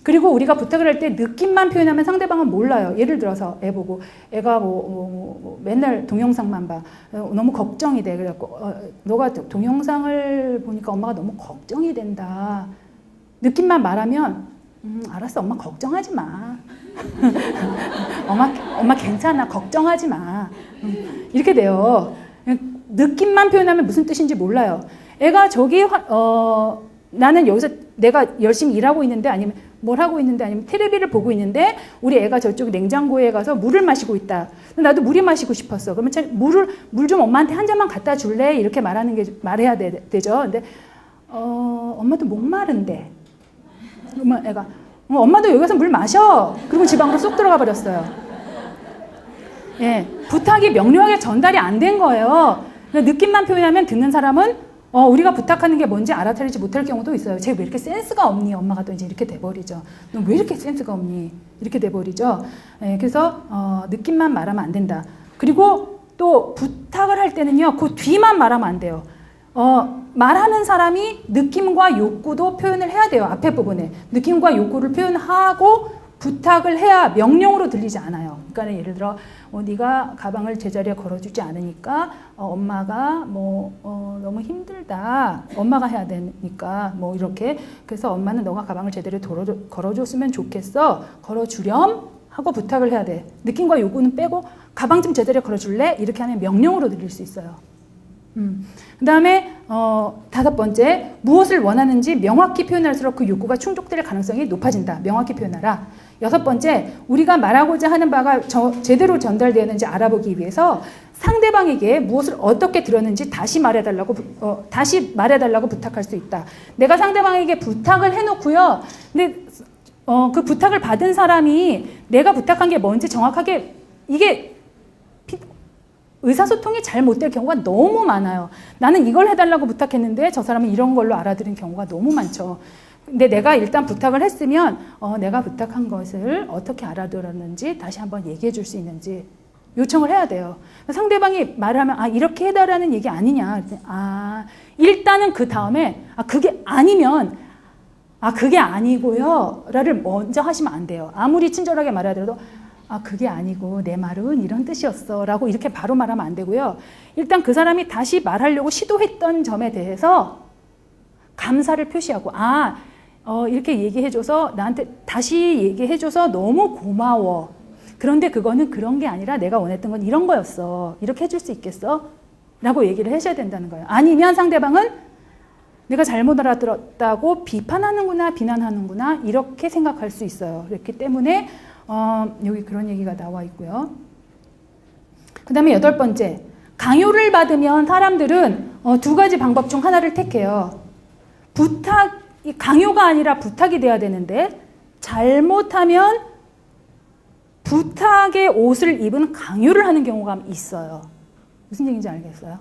A: 그리고 우리가 부탁을 할 때 느낌만 표현하면 상대방은 몰라요. 예를 들어서 애 보고 애가 맨날 동영상만 봐. 너무 걱정이 돼. 그래갖고 너가 동영상을 보니까 엄마가 너무 걱정이 된다. 느낌만 말하면 알았어. 엄마 걱정하지 마. 엄마 괜찮아. 걱정하지 마. 이렇게 돼요. 느낌만 표현하면 무슨 뜻인지 몰라요. 애가 나는 여기서 내가 열심히 일하고 있는데 아니면 뭘 하고 있는데 아니면 테레비를 보고 있는데 우리 애가 저쪽 냉장고에 가서 물을 마시고 있다. 나도 물이 마시고 싶었어. 그러면 물 좀 엄마한테 한 잔만 갖다 줄래? 이렇게 말해야 되죠. 근데 엄마도 목마른데. 그러면 애가 엄마도 여기 가서 물 마셔. 그리고 집 안으로 쏙 들어가 버렸어요. 예, 부탁이 명료하게 전달이 안 된 거예요. 느낌만 표현하면 듣는 사람은 우리가 부탁하는 게 뭔지 알아차리지 못할 경우도 있어요. 쟤 왜 이렇게 센스가 없니? 엄마가 또 이제 이렇게 돼버리죠. 너 왜 이렇게 센스가 없니? 이렇게 돼버리죠. 네, 그래서 느낌만 말하면 안 된다. 그리고 또 부탁을 할 때는요. 그 뒤만 말하면 안 돼요. 말하는 사람이 느낌과 욕구도 표현을 해야 돼요. 앞에 부분에. 느낌과 욕구를 표현하고 부탁을 해야 명령으로 들리지 않아요. 그러니까 예를 들어 네가 가방을 제자리에 걸어주지 않으니까 엄마가 너무 힘들다. 엄마가 해야 되니까 이렇게. 그래서 엄마는 너가 가방을 제대로 걸어줬으면 좋겠어. 걸어주렴 하고 부탁을 해야 돼. 느낌과 요구는 빼고 가방 좀 제대로 걸어줄래? 이렇게 하면 명령으로 들릴 수 있어요. 그 다음에 5번째, 무엇을 원하는지 명확히 표현할수록 그 욕구가 충족될 가능성이 높아진다. 명확히 표현하라. 6번째, 우리가 말하고자 하는 바가 제대로 전달되었는지 알아보기 위해서 상대방에게 무엇을 어떻게 들었는지 다시 말해달라고 부탁할 수 있다. 내가 상대방에게 부탁을 해놓고요. 근데 그 부탁을 받은 사람이 내가 부탁한 게 뭔지 정확하게 이게 의사소통이 잘 못 될 경우가 너무 많아요. 나는 이걸 해달라고 부탁했는데 저 사람은 이런 걸로 알아들은 경우가 너무 많죠. 근데 내가 일단 부탁을 했으면 내가 부탁한 것을 어떻게 알아들었는지 다시 한번 얘기해 줄 수 있는지 요청을 해야 돼요. 상대방이 말하면 이렇게 해달라는 얘기 아니냐. 일단은 그 다음에 그게 아니면 그게 아니고요 라를 먼저 하시면 안 돼요. 아무리 친절하게 말하더라도 그게 아니고 내 말은 이런 뜻이었어 라고 이렇게 바로 말하면 안 되고요. 일단 그 사람이 다시 말하려고 시도했던 점에 대해서 감사를 표시하고 이렇게 얘기해줘서 나한테 다시 얘기해줘서 너무 고마워. 그런데 그거는 그런 게 아니라 내가 원했던 건 이런 거였어. 이렇게 해줄 수 있겠어? 라고 얘기를 하셔야 된다는 거예요. 아니면 상대방은 내가 잘못 알아들었다고 비판하는구나 비난하는구나 이렇게 생각할 수 있어요. 그렇기 때문에 여기 그런 얘기가 나와 있고요. 그 다음에 8번째, 강요를 받으면 사람들은 2가지 방법 중 하나를 택해요. 강요가 아니라 부탁이 돼야 되는데 잘못하면 부탁의 옷을 입은 강요를 하는 경우가 있어요. 무슨 얘기인지 알겠어요?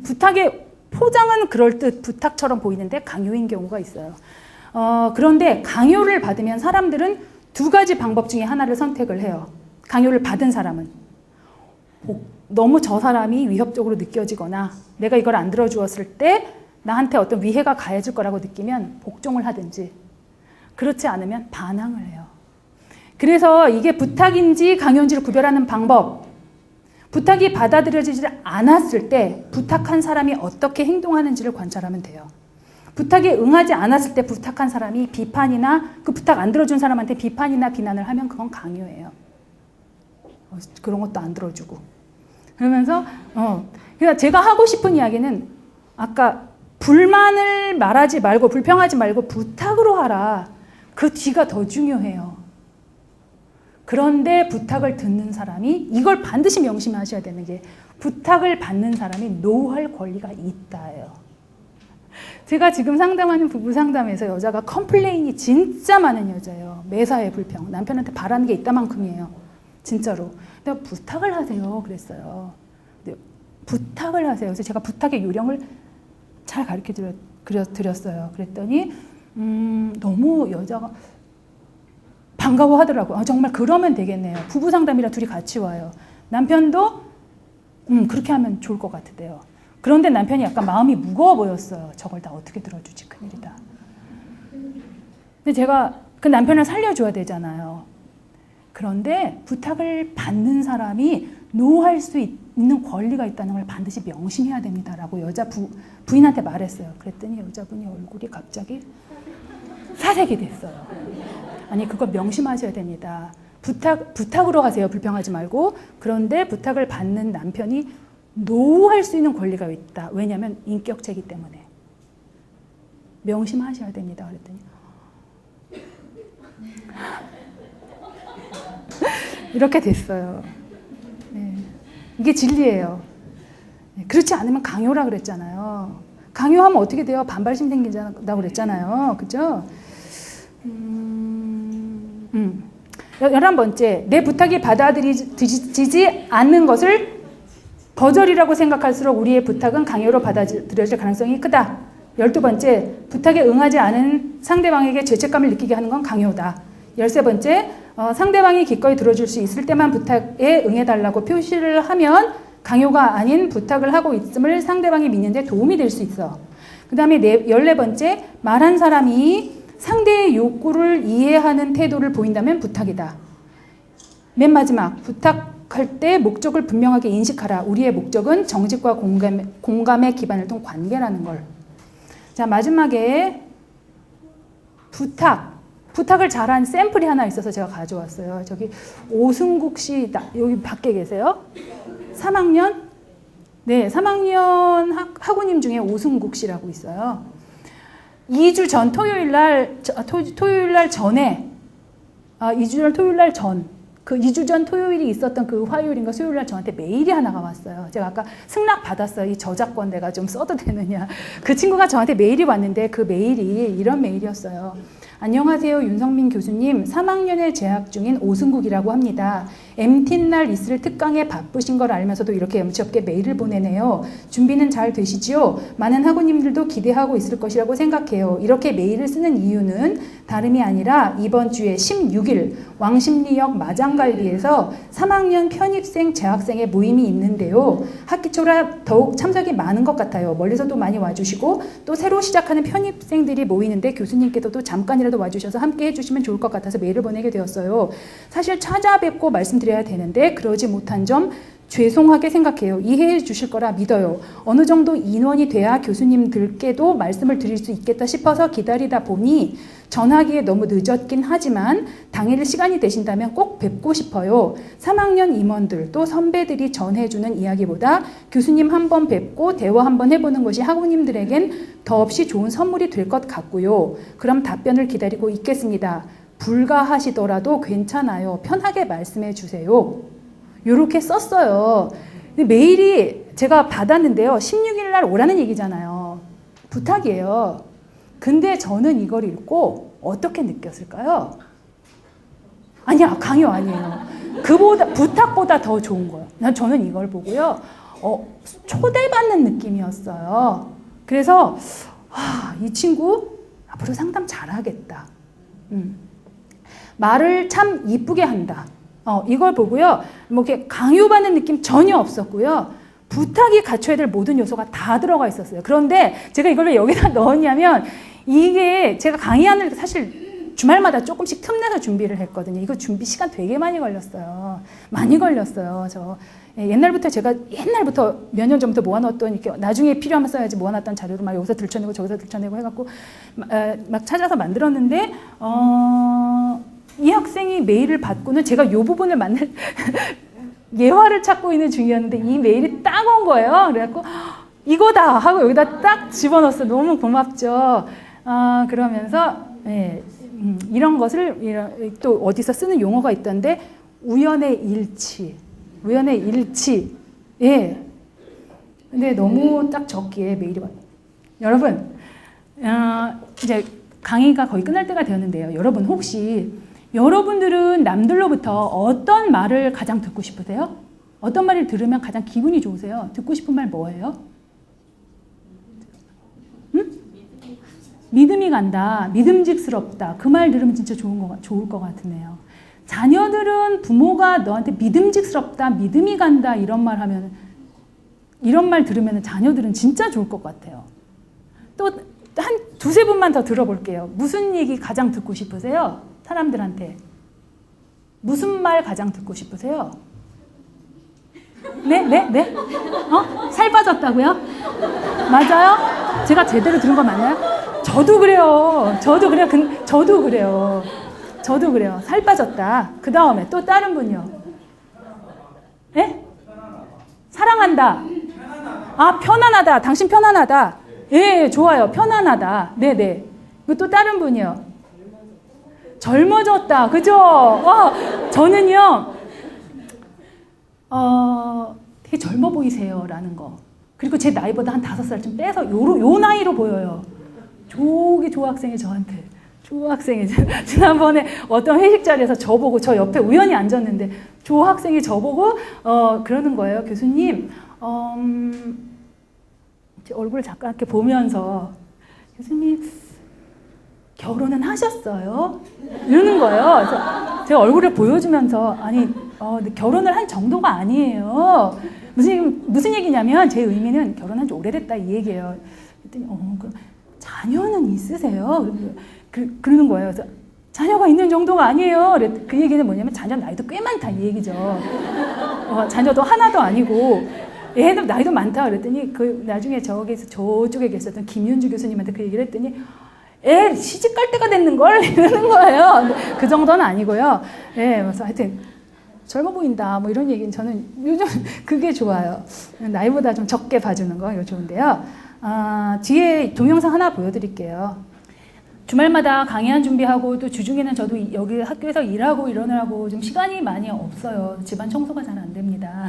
A: 부탁의 포장은 그럴듯 부탁처럼 보이는데 강요인 경우가 있어요. 그런데 강요를 받으면 사람들은 두 가지 방법 중에 하나를 선택을 해요. 강요를 받은 사람은. 너무 저 사람이 위협적으로 느껴지거나 내가 이걸 안 들어주었을 때 나한테 어떤 위해가 가해질 거라고 느끼면 복종을 하든지, 그렇지 않으면 반항을 해요. 그래서 이게 부탁인지 강요인지를 구별하는 방법, 부탁이 받아들여지지 않았을 때 부탁한 사람이 어떻게 행동하는지를 관찰하면 돼요. 부탁에 응하지 않았을 때 부탁한 사람이 비판이나 그 부탁 안 들어준 사람한테 비판이나 비난을 하면 그건 강요예요. 그런 것도 안 들어주고. 그러면서 그러니까 제가 하고 싶은 이야기는 아까 불만을 말하지 말고 불평하지 말고 부탁으로 하라. 그 뒤가 더 중요해요. 그런데 부탁을 듣는 사람이 이걸 반드시 명심하셔야 되는 게 부탁을 받는 사람이 노할 권리가 있다예요. 제가 지금 상담하는 부부 상담에서 여자가 컴플레인이 진짜 많은 여자예요. 매사에 불평. 남편한테 바라는 게 있다만큼이에요. 진짜로. 내가 부탁을 하세요. 그랬어요. 부탁을 하세요. 그래서 제가 부탁의 요령을 잘 가르쳐 드렸어요. 그랬더니 너무 여자가 반가워하더라고요. 정말 그러면 되겠네요. 부부 상담이라 둘이 같이 와요. 남편도 그렇게 하면 좋을 것 같대요. 그런데 남편이 약간 마음이 무거워 보였어요. 저걸 다 어떻게 들어주지? 큰일이다. 근데 제가 그 남편을 살려줘야 되잖아요. 그런데 부탁을 받는 사람이 노할 수 있는 권리가 있다는 걸 반드시 명심해야 됩니다라고 부인한테 말했어요. 그랬더니 여자분이 얼굴이 갑자기 사색이 됐어요. 아니, 그거 명심하셔야 됩니다. 부탁으로 하세요. 불평하지 말고. 그런데 부탁을 받는 남편이 노할 수 있는 권리가 있다. 왜냐하면 인격체이기 때문에. 명심하셔야 됩니다. 그랬더니 이렇게 됐어요. 네. 이게 진리예요. 네. 그렇지 않으면 강요라 그랬잖아요. 강요하면 어떻게 돼요? 반발심 생긴다고 그랬잖아요. 그죠? 11번째, 내 부탁이 받아들이지 않는 것을 거절이라고 생각할수록 우리의 부탁은 강요로 받아들여질 가능성이 크다. 12번째, 부탁에 응하지 않은 상대방에게 죄책감을 느끼게 하는 건 강요다. 13번째, 상대방이 기꺼이 들어줄 수 있을 때만 부탁에 응해달라고 표시를 하면 강요가 아닌 부탁을 하고 있음을 상대방이 믿는 데 도움이 될 수 있어. 그 다음에 14번째, 말한 사람이 상대의 욕구를 이해하는 태도를 보인다면 부탁이다. 맨 마지막, 부탁할 때 목적을 분명하게 인식하라. 우리의 목적은 정직과 공감의 기반을 둔 관계라는 걸. 자, 마지막에 부탁을 잘한 샘플이 하나 있어서 제가 가져왔어요. 저기 오승국 씨 여기 밖에 계세요? 3학년? 네, 3학년 학우님 중에 오승국 씨라고 있어요. 2주 전 토요일 날 전에 2주 전 토요일 날 전, 그 2주 전 토요일이 있었던 그 화요일인가 수요일 날 저한테 메일이 하나가 왔어요. 제가 아까 승낙 받았어요. 이 저작권 내가 좀 써도 되느냐. 그 친구가 저한테 메일이 왔는데 그 메일이 이런 메일이었어요. 안녕하세요. 윤성민 교수님. 3학년에 재학 중인 오승국이라고 합니다. MT날 있을 특강에 바쁘신 걸 알면서도 이렇게 염치 없게 메일을 보내네요. 준비는 잘 되시지요? 많은 학우님들도 기대하고 있을 것이라고 생각해요. 이렇게 메일을 쓰는 이유는 다름이 아니라 이번 주에 16일 왕십리역 마장갈비에서 3학년 편입생 재학생의 모임이 있는데요. 학기 초라 더욱 참석이 많은 것 같아요. 멀리서도 많이 와주시고 또 새로 시작하는 편입생들이 모이는데 교수님께서도 잠깐이라도 와주셔서 함께 해주시면 좋을 것 같아서 메일을 보내게 되었어요. 사실 찾아뵙고 말씀드려야 되는데 그러지 못한 점 죄송하게 생각해요. 이해해 주실 거라 믿어요. 어느 정도 인원이 돼야 교수님들께도 말씀을 드릴 수 있겠다 싶어서 기다리다 보니 전화기에 너무 늦었긴 하지만 당일 시간이 되신다면 꼭 뵙고 싶어요. 3학년 임원들 또 선배들이 전해주는 이야기보다 교수님 한번 뵙고 대화 한번 해보는 것이 학우님들에겐 더없이 좋은 선물이 될 것 같고요. 그럼 답변을 기다리고 있겠습니다. 불가하시더라도 괜찮아요. 편하게 말씀해 주세요. 이렇게 썼어요. 근데 메일이 제가 받았는데요. 16일 날 오라는 얘기잖아요. 부탁이에요. 근데 저는 이걸 읽고 어떻게 느꼈을까요? 아니야, 강요 아니에요. 부탁보다 더 좋은 거예요. 저는 이걸 보고요. 초대받는 느낌이었어요. 그래서 이 친구 앞으로 상담 잘하겠다. 말을 참 이쁘게 한다. 이걸 보고요. 뭐 이렇게 강요받는 느낌 전혀 없었고요. 부탁이 갖춰야 될 모든 요소가 다 들어가 있었어요. 그런데 제가 이걸 왜 여기다 넣었냐면 이게 제가 강의하는 사실 주말마다 조금씩 틈내서 준비를 했거든요. 이거 준비 시간 되게 많이 걸렸어요. 많이 걸렸어요. 저 옛날부터 제가 몇 년 전부터 모아놨던 이렇게 나중에 필요하면 써야지 모아놨던 자료를 막 여기서 들춰내고 저기서 들춰내고 해갖고 막 찾아서 만들었는데 이 학생이 메일을 받고는 제가 이 부분을 예화를 찾고 있는 중이었는데 이 메일이 딱 온 거예요. 그래갖고 이거다 하고 여기다 딱 집어넣었어요. 너무 고맙죠. 그러면서 이런 것을 또 어디서 쓰는 용어가 있던데 우연의 일치. 예. 근데 너무 딱 적기에 메일이 와요. 여러분, 이제 강의가 거의 끝날 때가 되었는데요. 여러분 혹시 여러분들은 남들로부터 어떤 말을 가장 듣고 싶으세요? 어떤 말을 들으면 가장 기분이 좋으세요? 듣고 싶은 말 뭐예요? 응? 믿음이 간다. 믿음직스럽다. 그 말 들으면 진짜 좋을 것 같으네요. 자녀들은 부모가 너한테 믿음직스럽다, 믿음이 간다 이런 말 하면 이런 말 들으면 자녀들은 진짜 좋을 것 같아요. 또 한 두세 분만 더 들어볼게요. 무슨 얘기 가장 듣고 싶으세요? 사람들한테. 무슨 말 가장 듣고 싶으세요? 네? 살 빠졌다고요? 맞아요? 제가 제대로 들은 거 맞나요? 저도 그래요. 살 빠졌다. 그 다음에 또 다른 분이요. 네? 사랑한다. 편안하다. 당신 편안하다. 예, 좋아요. 편안하다. 네네. 또 다른 분이요. 젊어졌다. 그죠? 저는요, 되게 젊어 보이세요. 라는 거. 그리고 제 나이보다 한 5살 좀 빼서 요 나이로 보여요. 저기 조학생이 저한테. 지난번에 어떤 회식 자리에서 저보고 저 옆에 우연히 앉았는데 조학생이 저보고 그러는 거예요. 교수님, 제 얼굴을 잠깐 이렇게 보면서 교수님 결혼은 하셨어요? 이러는 거예요. 그래서 제가 얼굴을 보여주면서 결혼을 한 정도가 아니에요. 무슨 얘기냐면 제 의미는 결혼한 지 오래됐다 이 얘기예요. 그랬더니 그럼 자녀는 있으세요? 그러는 거예요. 그래서 자녀가 있는 정도가 아니에요. 그 얘기는 뭐냐면 자녀 나이도 꽤 많다 이 얘기죠. 자녀도 하나도 아니고 애도 나이도 많다 그랬더니 나중에 저쪽에 계셨던 김윤주 교수님한테 그 얘기를 했더니 애 시집 갈 때가 됐는걸 이러는 거예요. 그 정도는 아니고요. 그래서 하여튼 젊어 보인다 뭐 이런 얘기는 저는 요즘 그게 좋아요. 나이보다 좀 적게 봐주는 거 이거 좋은데요. 뒤에 동영상 하나 보여드릴게요. 주말마다 강의한 준비하고 또 주중에는 저도 여기 학교에서 일하고 이러느라고 좀 시간이 많이 없어요. 집안 청소가 잘 안 됩니다.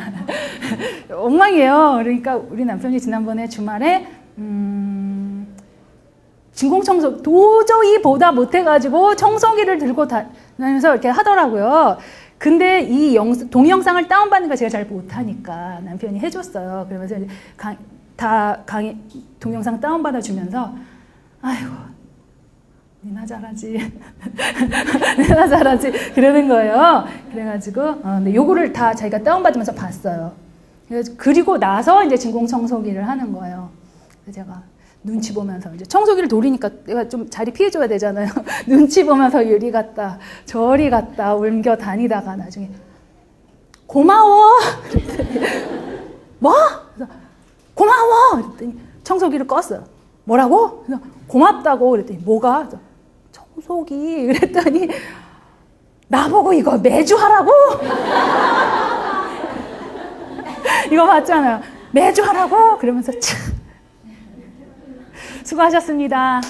A: 엉망이에요. 그러니까 우리 남편이 지난번에 주말에 진공청소 도저히 보다 못해가지고 청소기를 들고 다니면서 이렇게 하더라고요. 근데 이 동영상을 다운받는 거 제가 잘 못하니까 남편이 해줬어요. 그러면서 이제 강의 동영상 다운받아 주면서 아이고 니나 잘하지. 니나 잘하지. 그러는 거예요. 그래가지고, 근데 요거를 다 자기가 다운받으면서 봤어요. 그리고 나서 이제 진공청소기를 하는 거예요. 그래서 제가 눈치 보면서, 이제 청소기를 돌리니까 내가 좀 자리 피해줘야 되잖아요. 눈치 보면서 이리 갔다, 저리 갔다, 옮겨 다니다가 나중에, 고마워! 뭐? 그래서 고마워! 그랬더니 청소기를 껐어요. 뭐라고? 그래서 고맙다고 그랬더니 뭐가? 청소기 그랬더니 나보고 이거 매주 하라고? 이거 맞잖아요. 매주 하라고? 그러면서 참 수고하셨습니다.